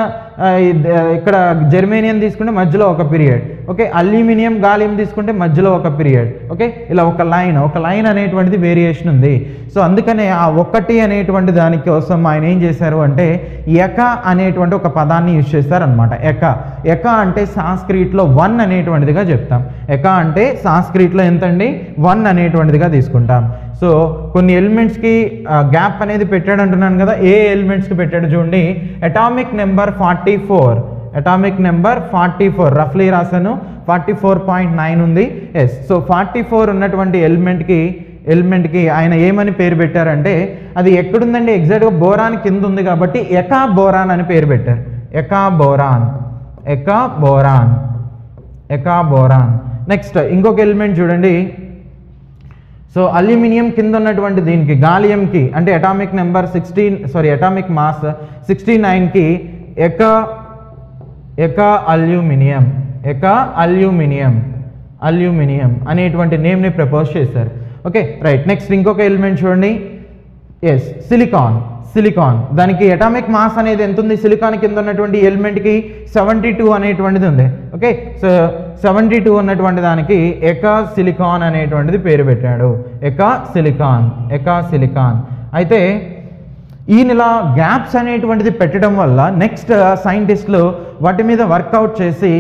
ఇక్కడ జర్మేనియం తీసుకుంటే మధ్యలో ఒక పీరియడ్. ఓకే, అల్యూమినియం గాలియం తీసుకుంటే మధ్యలో ఒక పీరియడ్. ఓకే, ఇలా ఒక లైన్ అనేటువంటిది వేరియేషన్ ఉంది. సో అందుకనే ఆ ఒకటి అనేటువంటి దానికోసం ఆయన ఏం చేశారు అంటే ఎక అనేటువంటి ఒక పదాన్ని యూజ్ చేస్తారనమాట. ఎక అంటే సాంస్క్రిట్లో 1 అనేటువంటిదిగా చెప్తాం. ఎక అంటే సాంస్క్రిట్లో ఎంతండి, 1 అనేటువంటిదిగా తీసుకుంటాం. సో కొన్ని ఎలిమెంట్స్కి గ్యాప్ అనేది పెట్టాడు అంటున్నాను కదా, ఏ ఎలిమెంట్స్కి పెట్టాడు చూడండి. అటామిక్ నెంబర్ 44 రఫ్లీ రాశాను, 44.9 ఉంది. ఎస్, సో 44 ఉన్నటువంటి ఎలిమెంట్కి ఆయన ఏమని పేరు పెట్టారంటే అది ఎక్కడుందండి, ఎగ్జాక్ట్గా బోరాన్ కింద ఉంది కాబట్టి ఎకా బోరాన్ అని పేరు పెట్టారు. Eka boron. నెక్స్ట్ ఇంకొక ఎలిమెంట్ చూడండి. సో అల్యూమినియం కింద ఉన్నటువంటి దీనికి గాలియంకి అంటే అటామిక్ మాస్ 69కి ఎకా అల్యూమినియం అనేటువంటి నేమ్ని ప్రపోజ్ చేశారు. Okay right. నెక్స్ట్ ఇంకొక ఎలిమెంట్ చూడండి. Yes, silicon. దానికి అటామిక్ మాస్ అనేది ఎంత ఉంది? సిలికాన్ కింద ఉన్నటువంటి ఎలిమెంట్కి 72 అనేటువంటిది ఉంది. ఓకే, సో 72 ఉన్నటువంటి దానికి ఎకా సిలికాన్ అనేటువంటిది పేరు పెట్టాడు. ఎకా సిలికాన్. అయితే ఈయన ఇలా గ్యాప్స్ అనేటువంటిది పెట్టడం వల్ల నెక్స్ట్ సైంటిస్టులు వాటి మీద వర్కౌట్ చేసి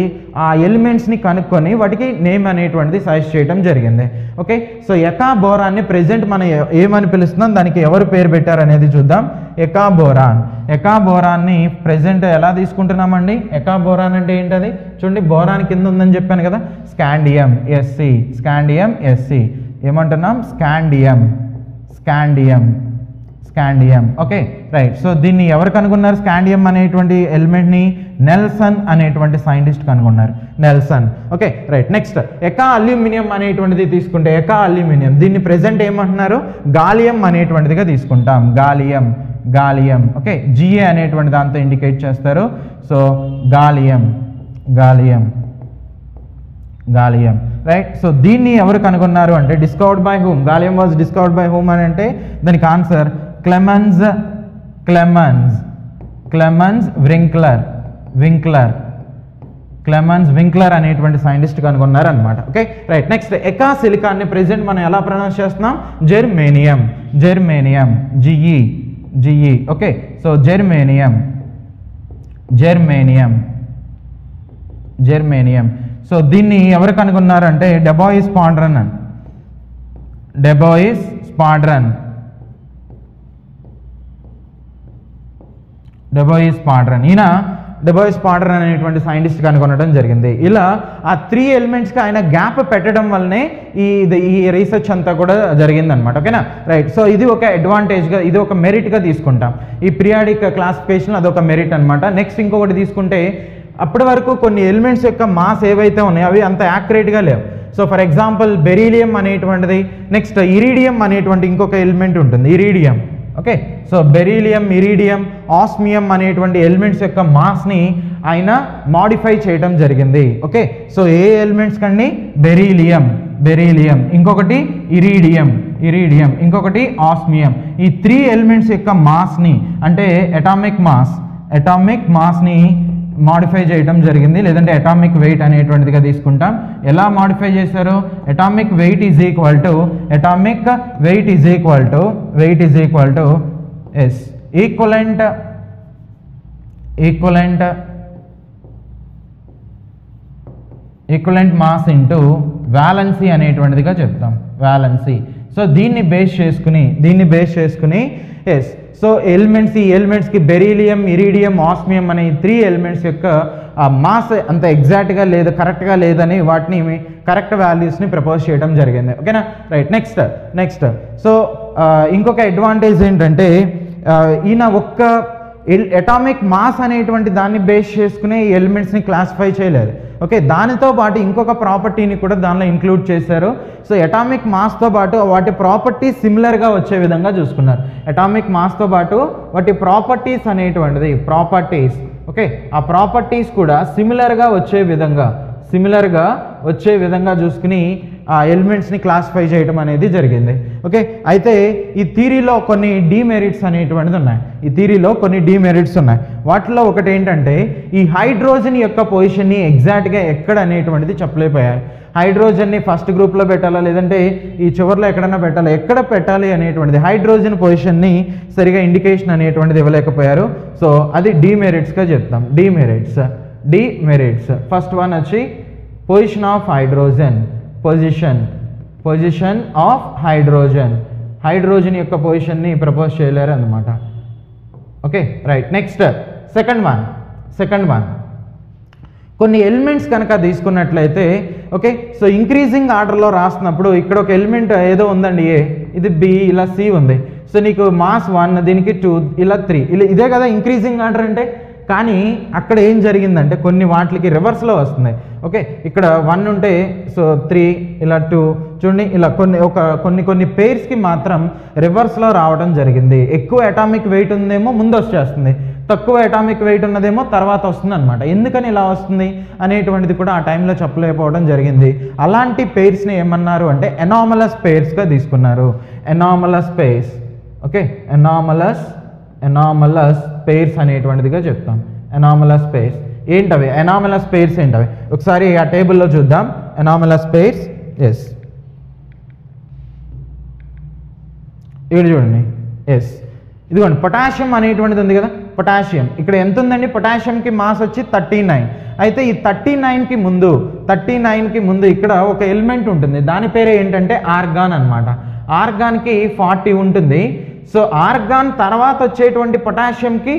ఆ ఎలిమెంట్స్ని కనుక్కొని వాటికి నేమ్ అనేటువంటిది సజెస్ట్ చేయడం జరిగింది. ఓకే, సో ఎకా బోరాన్ని ప్రెజెంట్ మనం ఏమని పిలుస్తున్నాం, దానికి ఎవరు పేరు పెట్టారు అనేది చూద్దాం. ఎకా బోరాన్ని ప్రెజెంట్ ఎలా తీసుకుంటున్నామండి? ఎకా బోరాన్ అంటే ఏంటది? చూడండి, బోరాన్ కింద ఉందని చెప్పాను కదా, స్కాండియం ఎస్సి ఏమంటున్నాం? స్కాండియం. Okay, right. సో దీన్ని ఎవరు కనుగొన్నారు? స్కాండియం అనేటువంటి ఎలిమెంట్ని నెల్సన్ అనేటువంటి సైంటిస్ట్ కనుగొన్నారు. నెల్సన్. Okay, right. నెక్స్ట్ ఎకా అల్యూమినియం అనేటువంటిది తీసుకుంటే, ఎకా అల్యూమినియం దీన్ని ప్రెజెంట్ ఏమంటున్నారు? గాలియం అనేటువంటిదిగా తీసుకుంటాం. గాలియం. ఓకే, జిఏ అనేటువంటి దాంతో ఇండికేట్ చేస్తారు. So gallium. రైట్. సో దీన్ని ఎవరు కనుగొన్నారు అంటే discovered by whom? Gallium was discovered by whom అని అంటే దానికి ఆన్సర్ క్లెమెన్స్ వింక్లర్ అనేటువంటి సైంటిస్ట్ కనుగొన్నారు అనమాట. Okay, right. నెక్స్ట్ ఎకా సిలికాన్ని ప్రెజెంట్ మనం ఎలా ప్రొనౌన్స్ చేస్తున్నాం? Germanium. GE. Okay, so germanium. So దీన్ని ఎవరు కనుగొన్నారు అంటే డెబాయిస్ స్పాడ్రన్. ఈయన డెబాయిస్ స్పాడ్రన్ అనేటువంటి సైంటిస్ట్ కనుగొనడం జరిగింది. ఇలా ఆ 3 ఎలిమెంట్స్కి ఆయన గ్యాప్ పెట్టడం వల్లనే ఈ రీసెర్చ్ అంతా కూడా జరిగిందనమాట. ఓకేనా, రైట్. సో ఇది ఒక అడ్వాంటేజ్గా, ఇది ఒక మెరిట్గా తీసుకుంటాం. ఈ పీరియాడిక్ క్లాసిఫికేషన్ అదొక మెరిట్ అనమాట. నెక్స్ట్ ఇంకొకటి తీసుకుంటే, అప్పటి వరకు కొన్ని ఎలిమెంట్స్ యొక్క మాస్ ఏవైతే ఉన్నాయో అవి అంత యాక్యురేట్గా లేవు. సో ఫర్ ఎగ్జాంపుల్ బెరీలియం అనేటువంటిది, నెక్స్ట్ ఇరీడియం అనేటువంటి ఇంకొక ఎలిమెంట్ ఉంటుంది, iridium. Okay, so beryllium, iridium, osmium అనేటువంటి ఎలిమెంట్స్ యొక్క మాస్ని ఆయన మాడిఫై చేయడం జరిగింది. ఓకే, సో ఏ ఎలిమెంట్స్ కండి? బెరీలియం, ఇంకొకటి ఇరీడియం, ఇంకొకటి ఆస్మియం. ఈ 3 ఎలిమెంట్స్ యొక్క మాస్ని అంటే అటామిక్ మాస్ని మాడిఫై చేయడం జరిగింది, లేదంటే అటామిక్ వెయిట్ అనేటువంటిదిగా తీసుకుంటాం. ఎలా మాడిఫై చేశారు? Atomic weight is equal to ఎస్ ఈక్వలెంట్ మాస్ ఇంటూ వ్యాలెన్సీ అనేటువంటిదిగా చెప్తాం. వ్యాలెన్సీ. సో దీన్ని బేస్ చేసుకుని ఎస్, సో ఈ ఎలిమెంట్స్కి బెరీలియం, ఇరీడియం, ఆస్మియం అనే 3 ఎలిమెంట్స్ యొక్క మాస్ అంత ఎగ్జాక్ట్గా లేదు, కరెక్ట్గా లేదని వాటిని కరెక్ట్ వాల్యూస్ని ప్రపోజ్ చేయడం జరిగింది. ఓకేనా, రైట్. నెక్స్ట్ సో ఇంకొక అడ్వాంటేజ్ ఏంటంటే ఈయన ఒక్క అటామిక్ మాస్ అనేటువంటి దాన్ని బేస్ చేసుకునే ఈ ఎలిమెంట్స్ని క్లాసిఫై చేయలేదు. ఓకే, దానితో పాటు ఇంకొక ప్రాపర్టీని కూడా దానిలో ఇంక్లూడ్ చేశారు. సో అటామిక్ మాస్తో పాటు వాటి ప్రాపర్టీస్ సిమిలర్గా వచ్చే విధంగా చూసుకున్నారు. అటామిక్ మాస్తో పాటు వాటి ప్రాపర్టీస్ అనేటువంటిది ఓకే, ఆ ప్రాపర్టీస్ కూడా సిమిలర్గా వచ్చే విధంగా చూసుకుని ఆ ఎలిమెంట్స్ని క్లాసిఫై చేయడం అనేది జరిగింది. ఓకే, అయితే ఈ థియరీలో కొన్ని డీమెరిట్స్ అనేటువంటిది ఉన్నాయి. వాటిలో ఒకటి ఏంటంటే ఈ హైడ్రోజన్ యొక్క పొజిషన్ని ఎగ్జాక్ట్గా ఎక్కడ అనేటువంటిది చెప్పలేకపోయారు. హైడ్రోజన్ని ఫస్ట్ గ్రూప్లో పెట్టాలా, లేదంటే ఈ చివరిలో ఎక్కడన్నా పెట్టాలా, ఎక్కడ పెట్టాలి అనేటువంటిది హైడ్రోజన్ పొజిషన్ని సరిగా ఇండికేషన్ అనేటువంటిది ఇవ్వలేకపోయారు. సో అది డీమెరిట్స్గా చెప్తాం. డీమెరిట్స్ ఫస్ట్ వన్ వచ్చి position of hydrogen. Position of hydrogen యొక్క పొజిషన్ని ప్రపోజ్ చేయలేరు అన్నమాట. Okay, right. Next second one కొన్ని ఎలిమెంట్స్ కనుక తీసుకున్నట్లయితే, ఓకే, సో ఇంక్రీజింగ్ ఆర్డర్లో రాస్తున్నప్పుడు ఇక్కడ ఒక ఎలిమెంట్ ఏదో ఉందండి, ఏ, ఇది బి, ఇలా సి ఉంది. సో నీకు మాస్ 1, దీనికి 2, ఇలా 3, ఇలా ఇదే కదా ఇంక్రీజింగ్ ఆర్డర్ అంటే. కానీ అక్కడ ఏం జరిగిందంటే కొన్ని వాటికి రివర్స్లో వస్తుంది. ఓకే, ఇక్కడ 1 ఉంటే సో 3, ఇలా 2, చూడండి, ఇలా కొన్ని పేర్స్కి మాత్రం రివర్స్లో రావడం జరిగింది. ఎక్కువ అటామిక్ వెయిట్ ఉందేమో ముందు వచ్చేస్తుంది, తక్కువ అటామిక్ వెయిట్ ఉన్నదేమో తర్వాత వస్తుంది అనమాట. ఎందుకని ఇలా వస్తుంది అనేటువంటిది కూడా ఆ టైంలో చెప్పలేకపోవడం జరిగింది. అలాంటి పేర్స్ని ఏమన్నారు అంటే ఎనామలస్ పేర్స్గా తీసుకున్నారు. Anomalous pairs. Okay, anomalous pairs అనేటువంటిదిగా చెప్తాం. ఎనామలస్ పెయిర్స్ ఏంటవి? ఎనామలస్ పెయిర్స్ ఏంటవి ఒకసారి ఆ టేబుల్లో చూద్దాం. ఎనామలస్ పెయిర్స్ ఎస్ ఇక్కడ చూడండి. ఎస్ ఇదిగోండి పొటాషియం అనేటువంటిది ఉంది కదా. పొటాషియం ఇక్కడ ఎంత ఉందండి? పొటాషియంకి మాస్ వచ్చి 39. అయితే ఈ 39కి ముందు ఇక్కడ ఒక ఎలిమెంట్ ఉంటుంది, దాని పేరే ఏంటంటే ఆర్గాన్ అనమాట. ఆర్గాన్కి 40 ఉంటుంది. సో ఆర్గాన్ తర్వాత వచ్చేటువంటి పొటాషియంకి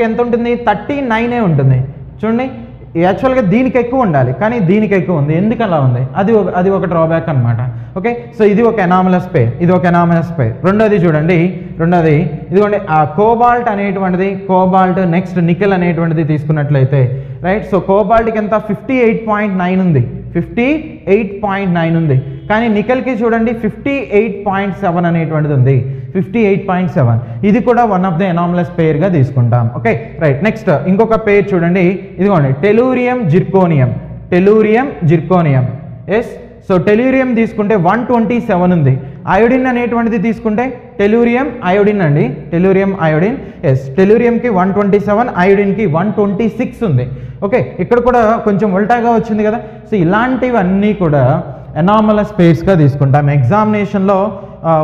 ఎంత ఉంటుంది? 39 ఉంటుంది. చూడండి యాక్చువల్గా దీనికి ఎక్కువ ఉండాలి, కానీ దీనికి ఎక్కువ ఉంది. ఎందుకు అలా ఉంది? అది ఒక డ్రాబ్యాక్ అనమాట. ఓకే, సో ఇది ఒక ఎనామలస్ పెయిర్, ఇది ఒక ఎనామలస్ పెయిర్. రెండోది చూడండి, ఇదిగోండి ఆ కోబాల్ట్ అనేటువంటిది, కోబాల్ట్ నెక్స్ట్ నికెల్ అనేటువంటిది తీసుకున్నట్లయితే రైట్. సో కోబాల్ట్కి ఎంత? 58.9 ఉంది, 58.9 ఉంది. కానీ నికెల్కి చూడండి 58.7 అనేటువంటిది ఉంది, 58.7. ఇది కూడా వన్ ఆఫ్ ద ఎనామలస్ పెయిర్గా తీసుకుంటాం. Okay right. నెక్స్ట్ ఇంకొక పెయిర్ చూడండి, ఇదిగోండి tellurium zirconium. Yes, so tellurium తీసుకుంటే 127 ఉంది. అయోడిన్ అనేటువంటిది తీసుకుంటే టెలూరియం అయోడిన్ అండి, టెలూరియం అయోడిన్. ఎస్, టెలూరియంకి 127, అయోడిన్కి 126 ఉంది. ఓకే, ఇక్కడ కూడా కొంచెం ఉల్టాగా వచ్చింది కదా. సో ఇలాంటివన్నీ కూడా ఎనామలస్ పెయిర్స్గా తీసుకుంటాం. ఎగ్జామినేషన్లో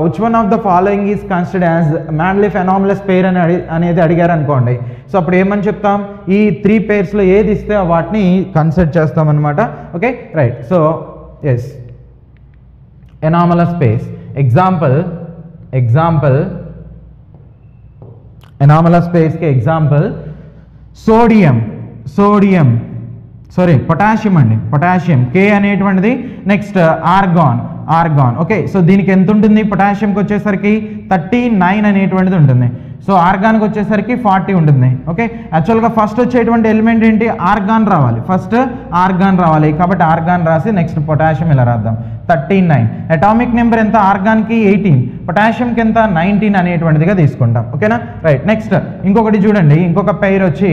which one of the following is considered as మ్యాన్లీఫ్ ఎనామలస్ పెయిర్ అనేది అడిగారు అనుకోండి. సో అప్పుడు ఏమని చెప్తాం? ఈ 3 పెయిర్స్లో ఏది ఇస్తే వాటిని కన్సిడర్ చేస్తాం అనమాట. Okay right. So yes, anomalous pairs example anomalous పెయిర్స్కి ఎగ్జాంపుల్ పొటాషియం అండి, పొటాషియం K అనేటువంటిది. Next argon. ఓకే, సో దీనికి ఎంత ఉంటుంది? పొటాషియంకి వచ్చేసరికి 39 అనేటువంటిది ఉంటుంది. సో ఆర్గాన్కి వచ్చేసరికి 40 ఉంటుంది. ఓకే, యాక్చువల్గా ఫస్ట్ వచ్చేటువంటి ఎలిమెంట్ ఏంటి? ఆర్గాన్ రావాలి, ఫస్ట్ ఆర్గాన్ రావాలి. కాబట్టి ఆర్గాన్ రాసి నెక్స్ట్ పొటాషియం ఇలా రాద్దాం. 39. అటామిక్ నెంబర్ ఎంత? ఆర్గాన్కి 18, పొటాషియంకి ఎంత? 19 అనేటువంటిదిగా తీసుకుంటాం. ఓకేనా రైట్. నెక్స్ట్ ఇంకొకటి చూడండి, ఇంకొక పెయిర్ వచ్చి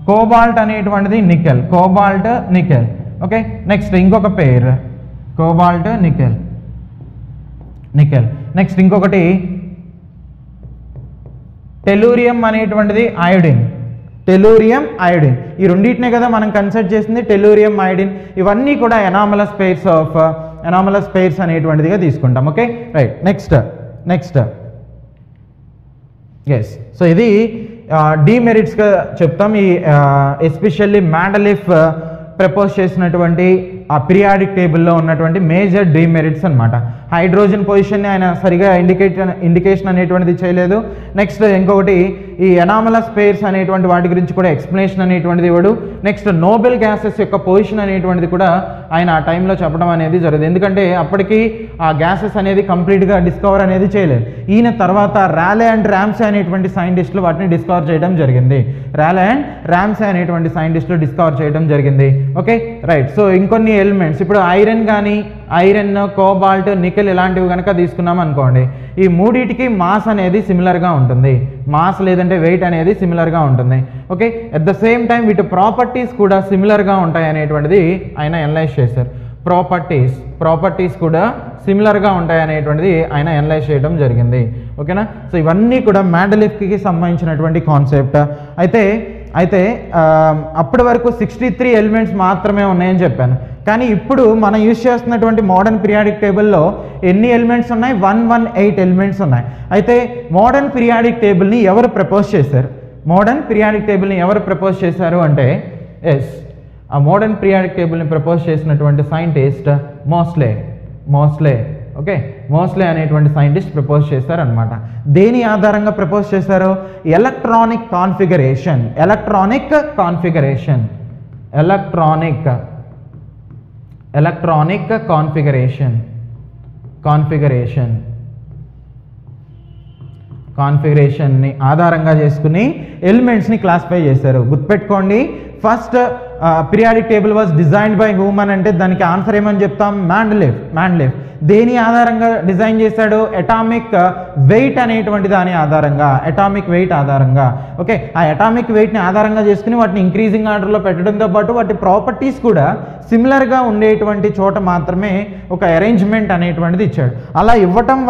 కోబాల్ట్ అనేటువంటిది నికెల్, ఓకే. నెక్స్ట్ ఇంకొక పెయిర్ కోబాల్ట్ నికెల్. నెక్స్ట్ ఇంకొకటి టెలూరియం అనేటువంటిది అయోడిన్, ఈ రెండింటినే కదా మనం కన్సిడర్ చేసింది, టెలూరియం అయోడిన్. ఇవన్నీ కూడా ఎనామలస్ పెయిర్స్ అనేటువంటిదిగా తీసుకుంటాం. Okay right. Next yes, so ఇది డిమెరిట్స్గా చెప్తాం. ఈ ఎస్పెషల్లీ మ్యాండలీఫ్ ప్రపోజ్ చేసినటువంటి ఆ పీరియాడిక్ టేబుల్లో ఉన్నటువంటి మేజర్ డిమెరిట్స్ అనమాట. హైడ్రోజన్ పొజిషన్ని ఆయన సరిగా ఇండికేషన్ అనేటువంటిది చేయలేదు. నెక్స్ట్ ఇంకొకటి ఈ ఎనామలస్ పెయిర్స్ అనేటువంటి వాటి గురించి కూడా ఎక్స్ప్లెనేషన్ అనేటువంటిది ఇవ్వడు. నెక్స్ట్ నోబెల్ గ్యాసెస్ యొక్క పొజిషన్ అనేటువంటిది కూడా ఆయన ఆ టైంలో చెప్పడం అనేది జరిగింది. ఎందుకంటే అప్పటికి ఆ గ్యాసెస్ అనేది కంప్లీట్గా డిస్కవర్ అనేది చేయలేదు. ఈయన తర్వాత ర్యాలే అండ్ ర్యామ్సే అనేటువంటి సైంటిస్టులు వాటిని డిస్కవర్ చేయడం జరిగింది. Okay right. సో ఇంకొన్ని ఎలిమెంట్స్, ఇప్పుడు ఐరన్ కోబాల్ట్ నికెల్ ఇలాంటివి కనుక తీసుకున్నాం అనుకోండి, ఈ మూడిటికి మాస్ అనేది సిమిలర్గా ఉంటుంది, మాస్ లేదంటే వెయిట్ అనేది సిమిలర్గా ఉంటుంది. Okay, at the same time వీటి ప్రాపర్టీస్ కూడా సిమిలర్గా ఉంటాయి అనేటువంటిది ఆయన అనలైజ్ చేశారు. ప్రాపర్టీస్ కూడా సిమిలర్గా ఉంటాయి అనేటువంటిది ఆయన అనలైజ్ చేయడం జరిగింది. ఓకేనా. సో ఇవన్నీ కూడా మ్యాండలీఫ్కి సంబంధించినటువంటి కాన్సెప్ట్. అయితే అప్పటి వరకు 63 ఎలిమెంట్స్ మాత్రమే ఉన్నాయని చెప్పాను. కానీ ఇప్పుడు మనం యూజ్ చేస్తున్నటువంటి మోడర్న్ పీరియాడిక్ టేబుల్లో ఎన్ని ఎలిమెంట్స్ ఉన్నాయి? 118 ఎలిమెంట్స్ ఉన్నాయి. అయితే మోడర్న్ పీరియాడిక్ టేబుల్ని ఎవరు ప్రపోజ్ చేశారు అంటే ఎస్, ఆ మోడర్న్ పీరియాడిక్ టేబుల్ని ప్రపోజ్ చేసినటువంటి సైంటిస్ట్ మోస్లే. ఓకే, మోస్లే అనేటువంటి సైంటిస్ట్ ప్రపోజ్ చేశారనమాట. దేని ఆధారంగా ప్రపోజ్ చేశారు? ఎలక్ట్రానిక్ కాన్ఫిగరేషన్ కాన్ఫిగరేషన్ని ఆధారంగా చేసుకుని ఎలిమెంట్స్ని క్లాసిఫై చేశారు. గుర్తుపెట్టుకోండి, first periodic table was designed by human అంటే దానికి ఆన్సర్ ఏమని చెప్తాం? మ్యాండలీఫ్. దేని ఆధారంగా డిజైన్ చేశాడు? అటామిక్ వెయిట్ అనేటువంటి దాని ఆధారంగా, అటామిక్ వెయిట్ ఆధారంగా. ఓకే, ఆ అటామిక్ వెయిట్ని ఆధారంగా చేసుకుని వాటిని ఇంక్రీజింగ్ ఆర్డర్లో పెట్టడంతో పాటు వాటి ప్రాపర్టీస్ కూడా సిమిలర్గా ఉండేటువంటి చోట మాత్రమే ఒక అరేంజ్మెంట్ అనేటువంటిది ఇచ్చాడు. అలా ఇవ్వటం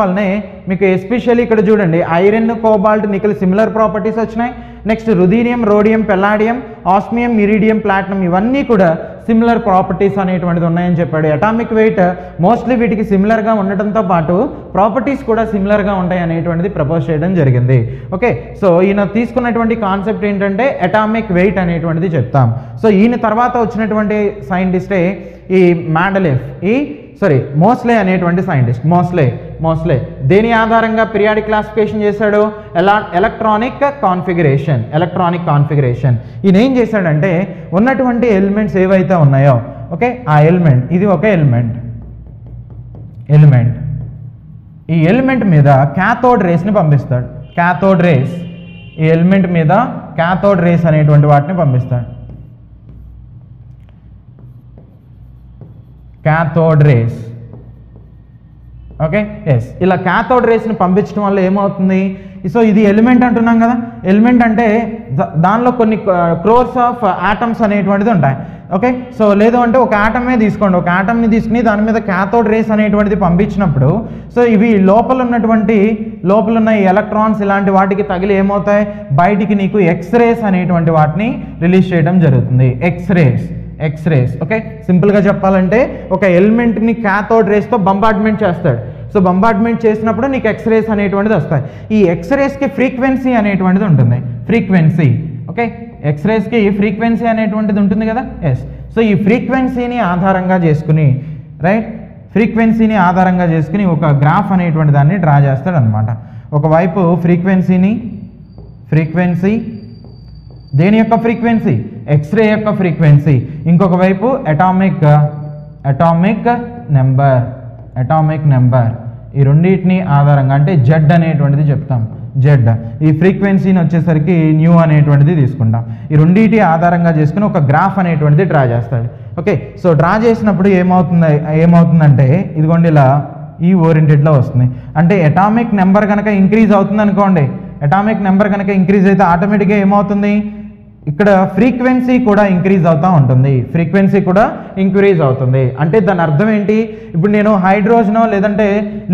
వల్లనే మీకు ఎస్పెషల్లీ ఇక్కడ చూడండి, iron, cobalt, nickel similar properties వచ్చినాయి. Next ruthenium, rhodium, palladium, osmium, iridium, platinum ఇవన్నీ కూడా సిమిలర్ ప్రాపర్టీస్ అనేటువంటిది ఉన్నాయని చెప్పాడు. అటామిక్ వెయిట్ మోస్ట్లీ వీటికి సిమిలర్గా ఉండటంతో పాటు ప్రాపర్టీస్ కూడా సిమిలర్గా ఉంటాయి అనేటువంటిది ప్రపోజ్ చేయడం జరిగింది. ఓకే, సో ఈయన తీసుకున్నటువంటి కాన్సెప్ట్ ఏంటంటే అటామిక్ వెయిట్ అనేటువంటిది చెప్తాం. సో ఈయన తర్వాత వచ్చినటువంటి సైంటిస్టే ఈ మోస్లే అనేటువంటి సైంటిస్ట్. మోస్లే దేని ఆధారంగా పీరియాడిక్ క్లాసిఫికేషన్ చేశాడు? Electronic configuration. ఈయన ఏం చేశాడంటే ఉన్నటువంటి ఎలిమెంట్స్ ఏవైతే ఉన్నాయో, ఓకే, ఆ ఎలిమెంట్, ఇది ఒక ఎలిమెంట్, ఈ ఎలిమెంట్ మీద క్యాథోడ్ రేస్ని పంపిస్తాడు. ఈ ఎలిమెంట్ మీద క్యాథోడ్ రేస్ అనేటువంటి వాటిని పంపిస్తాడు. Cathode race. ఓకే, ఎస్, ఇలా క్యాథోడ్ రేస్ని పంపించడం వల్ల ఏమవుతుంది? సో ఇది ఎలిమెంట్ అంటున్నాం కదా, ఎలిమెంట్ అంటే దానిలో కొన్ని క్రోర్స్ ఆఫ్ ఆటమ్స్ అనేటువంటిది ఉంటాయి. ఓకే, సో లేదు అంటే ఒక ఆటమే తీసుకోండి, ఒక ఆటమ్ని తీసుకుని దాని మీద క్యాథోడ్ రేస్ అనేటువంటిది పంపించినప్పుడు సో ఇవి లోపల ఉన్న ఈ ఎలక్ట్రాన్స్ ఇలాంటి వాటికి తగిలి ఏమవుతాయి? బయటికి నీకు ఎక్స్రేస్ అనేటువంటి వాటిని రిలీజ్ చేయడం జరుగుతుంది. ఎక్స్రేస్. ఓకే, సింపుల్గా చెప్పాలంటే ఒక ఎలిమెంట్ని క్యాథోడ్ రేస్తో బంబార్డ్మెంట్ చేస్తాడు. సో బంబార్డ్మెంట్ చేసినప్పుడు నీకు ఎక్స్రేస్ అనేటువంటిది వస్తాయి. ఈ ఎక్స్రేస్కి ఫ్రీక్వెన్సీ అనేటువంటిది ఉంటుంది. ఓకే, ఎక్స్రేస్కి ఫ్రీక్వెన్సీ అనేటువంటిది ఉంటుంది కదా. ఎస్, సో ఈ ఫ్రీక్వెన్సీని ఆధారంగా చేసుకుని ఒక గ్రాఫ్ అనేటువంటి దాన్ని డ్రా చేస్తాడు అనమాట. ఒకవైపు ఫ్రీక్వెన్సీ దేని యొక్క ఫ్రీక్వెన్సీ? ఎక్స్రే యొక్క ఫ్రీక్వెన్సీ. ఇంకొక వైపు అటామిక్ నెంబర్. ఈ రెండింటిని ఆధారంగా అంటే జెడ్ అనేటువంటిది చెప్తాం. ఈ ఫ్రీక్వెన్సీని వచ్చేసరికి న్యూ అనేటువంటిది తీసుకుంటాం. ఈ రెండింటి ఆధారంగా చేసుకుని ఒక గ్రాఫ్ అనేటువంటిది డ్రా చేస్తాడు. ఓకే, సో డ్రా చేసినప్పుడు ఏమవుతుందంటే ఇదిగోండి ఇలా ఈ ఓరియంటెడ్లో వస్తుంది. అంటే అటామిక్ నెంబర్ కనుక ఇంక్రీజ్ అవుతుంది అనుకోండి, ఇంక్రీజ్ అయితే ఆటోమేటిక్గా ఏమవుతుంది? ఇక్కడ ఫ్రీక్వెన్సీ కూడా ఇంక్రీజ్ అవుతుంది. అంటే దాని అర్థం ఏంటి? ఇప్పుడు నేను హైడ్రోజనో లేదంటే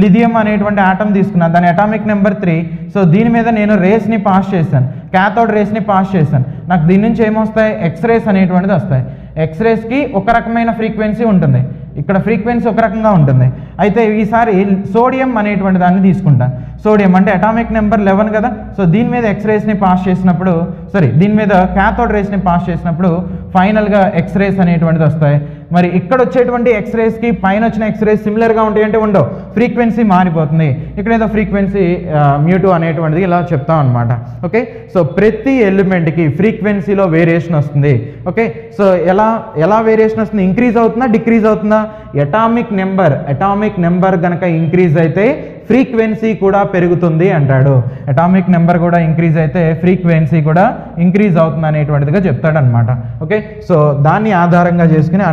లిథియం అనేటువంటి ఆటమ్ తీసుకున్నాను, దాని అటామిక్ నెంబర్ 3. సో దీని మీద నేను రేస్ని పాస్ చేశాను, క్యాథోడ్ రేస్ని పాస్ చేశాను. నాకు దీని నుంచి ఏమొస్తాయి? ఎక్స్రేస్ అనేటువంటిది వస్తాయి. ఎక్స్రేస్కి ఒక రకమైన ఫ్రీక్వెన్సీ ఉంటుంది, ఇక్కడ ఫ్రీక్వెన్సీ ఒక రకంగా ఉంటుంది. అయితే ఈసారి సోడియం అనేటువంటి దాన్ని తీసుకుంటాను. సోడియం అంటే అటామిక్ నెంబర్ 11 కదా. సో దీని మీద ఎక్స్రేస్ని పాస్ చేసినప్పుడు దీని మీద క్యాథోడ్ రేస్ని పాస్ చేసినప్పుడు ఫైనల్గా ఎక్స్రేస్ అనేటువంటిది వస్తాయి. మరి ఇక్కడ వచ్చేటువంటి ఎక్స్రేస్కి పైన వచ్చిన ఎక్స్రేస్ సిమిలర్గా ఉంటాయి అంటే ఉండవు, ఫ్రీక్వెన్సీ మారిపోతుంది. ఇక్కడ ఏదో ఫ్రీక్వెన్సీ μ2 అనేటువంటిది ఇలా చెప్తాం అనమాట. ఓకే, సో ప్రతి ఎలిమెంట్కి ఫ్రీక్వెన్సీలో వేరియేషన్ వస్తుంది. ఓకే, సో ఎలా వేరియేషన్ వస్తుంది? ఇంక్రీజ్ అవుతుందా, డిక్రీజ్ అవుతుందా? అటామిక్ నెంబర్ కనుక ఇంక్రీజ్ అయితే ఫ్రీక్వెన్సీ కూడా పెరుగుతుంది అంటాడు. అటామిక్ నెంబర్ కూడా ఇంక్రీజ్ అయితే ఫ్రీక్వెన్సీ కూడా ఇంక్రీజ్ అవుతుంది అనేటువంటిదిగా చెప్తాడనమాట. ఓకే, సో దాన్ని ఆధారంగా చేసుకుని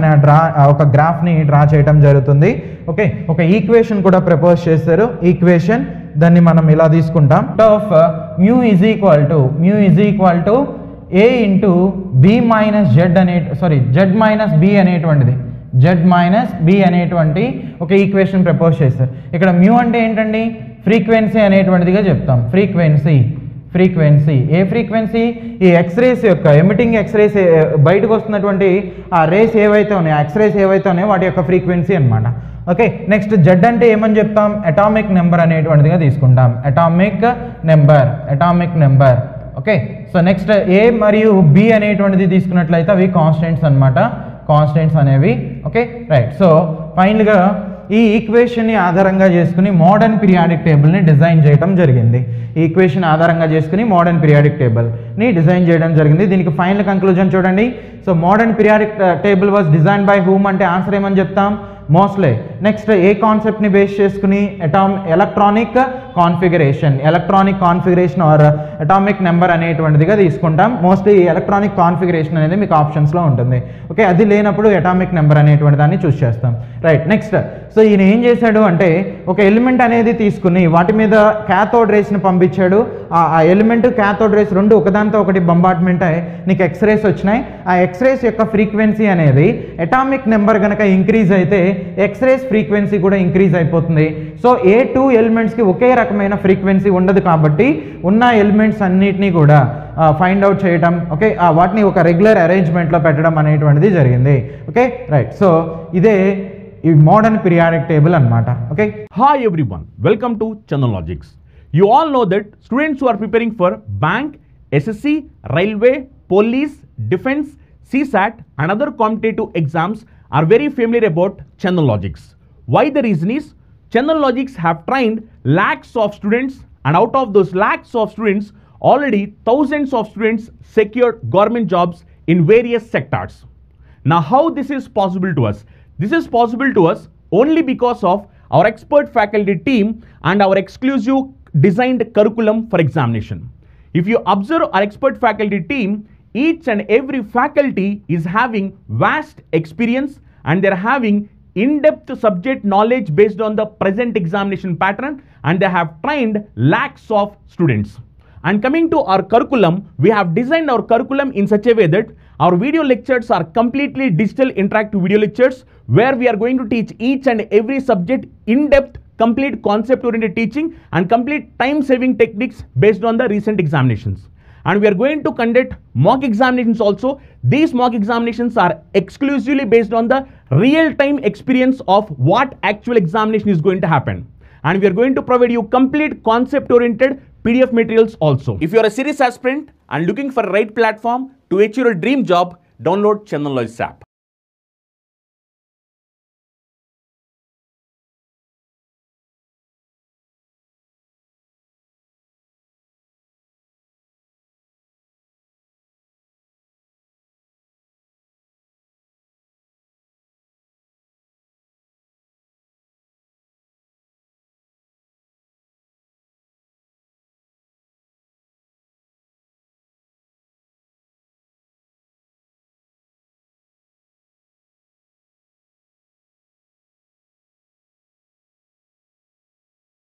ఒక గ్రాఫ్ని డ్రా చేయడం జరుగుతుంది. ఓకే, ఒక ఈక్వేషన్ కూడా ప్రపోజ్ చేస్తారు. ఈక్వేషన్ దాన్ని మనం ఇలా తీసుకుంటాం. Of μ is equal to a into b minus Z minus b అనేటువంటిది, ఒక ఈక్వేషన్ ప్రపోజ్ చేస్తారు. ఇక్కడ μ అంటే ఏంటండి? ఫ్రీక్వెన్సీ అనేటువంటిదిగా చెప్తాం. ఫ్రీక్వెన్సీ ఏ ఫ్రీక్వెన్సీ? ఈ ఎక్స్రేస్ యొక్క ఎమిటింగ్ ఎక్స్రేస్ బయటకు వస్తున్నటువంటి ఆ రేస్ ఏవైతే ఉన్నాయో, ఎక్స్రేస్ ఏవైతే ఉన్నాయో వాటి యొక్క ఫ్రీక్వెన్సీ అనమాట. ఓకే, నెక్స్ట్ జెడ్ అంటే ఏమని చెప్తాం? అటామిక్ నెంబర్ అనేటువంటిదిగా తీసుకుంటాం. Atomic number. Okay, so next a మరియు బి అనేటువంటిది తీసుకున్నట్లయితే అవి కాన్స్టెంట్స్ అనమాట, అనేవి. Okay, right. సో ఫైనల్గా ఈ ఈక్వేషన్ని ఆధారంగా చేసుకుని మోడర్న్ పీరియాడిక్ టేబుల్ని డిజైన్ చేయడం జరిగింది. ఈ ఈక్వేషన్ ఆధారంగా చేసుకుని మోడర్న్ పీరియాడిక్ టేబుల్ని డిజైన్ చేయడం జరిగింది. దీనికి ఫైనల్ కంక్లూజన్ చూడండి. So modern periodic table was design by whom అంటే ఆన్సర్ ఏమని చెప్తాం? మోస్లే. నెక్స్ట్ ఏ కాన్సెప్ట్ని బేస్ చేసుకుని electronic configuration or atomic number అనేటువంటిదిగా తీసుకుంటాం. మోస్ట్లీ ఈ ఎలక్ట్రానిక్ కాన్ఫిగరేషన్ అనేది మీకు ఆప్షన్స్లో ఉంటుంది. ఓకే, అది లేనప్పుడు అటామిక్ నెంబర్ అనేటువంటి దాన్ని చూస్ చేస్తాం. రైట్, నెక్స్ట్ సో ఈయన ఏం చేశాడు అంటే ఒక ఎలిమెంట్ అనేది తీసుకుని వాటి మీద క్యాథోడ్ రేస్ని పంపించాడు. ఆ ఎలిమెంట్ క్యాథోడ్ రేస్ రెండు ఒకదానితో ఒకటి బంబార్ట్మెంట్ అయ్యి నీకు ఎక్స్రేస్ వచ్చినాయి. ఆ ఎక్స్రేస్ యొక్క ఫ్రీక్వెన్సీ అనేది అటామిక్ నెంబర్ కనుక ఇంక్రీజ్ అయితే ఎక్స్రేస్ ఫ్రీక్వెన్సీ కూడా ఇంక్రీజ్ అయిపోతుంది. సో ఏ టూ ఎలిమెంట్స్కి ఒకే రకమైన ఫ్రీక్వెన్సీ ఉండదు కాబట్టి ఉన్న ఎలిమెంట్స్ అన్నిటినీ కూడా ఫైండ్ అవుట్ చేయడం, ఓకే, వాటిని ఒక రెగ్యులర్ అరేంజ్మెంట్లో పెట్టడం అనేటువంటిది జరిగింది. Okay, right. సో ఇదే ఈ మోడర్న్ పీరియాడిక్ టేబుల్ అన్నమాట. Okay, Hi everyone, welcome to Chandan Logics. You all know that students who are preparing for bank, SSC, railway, police, defense, CSAT and other competitive exams are very familiar about Chandan Logics. Why the reason is Chandan Logics have trained lakhs of students, and out of those lakhs of students already thousands of students secured government jobs in various sectors. Now how this is possible to us? This is possible to us only because of our expert faculty team and our exclusive designed curriculum for examination. If you observe our expert faculty team, each and every faculty is having vast experience and they're having in-depth subject knowledge based on the present examination pattern, and they have trained lakhs of students. And coming to our curriculum, we have designed our curriculum in such a way that our video lectures are completely digital interactive video lectures where we are going to teach each and every subject in depth, complete concept oriented teaching and complete time saving techniques based on the recent examinations. And we are going to conduct mock examinations also. These mock examinations are exclusively based on the real time experience of what actual examination is going to happen. And we are going to provide you complete concept oriented PDF materials also. If you are a serious aspirant and looking for a right platform to achieve your dream job, download Chandan Logics app.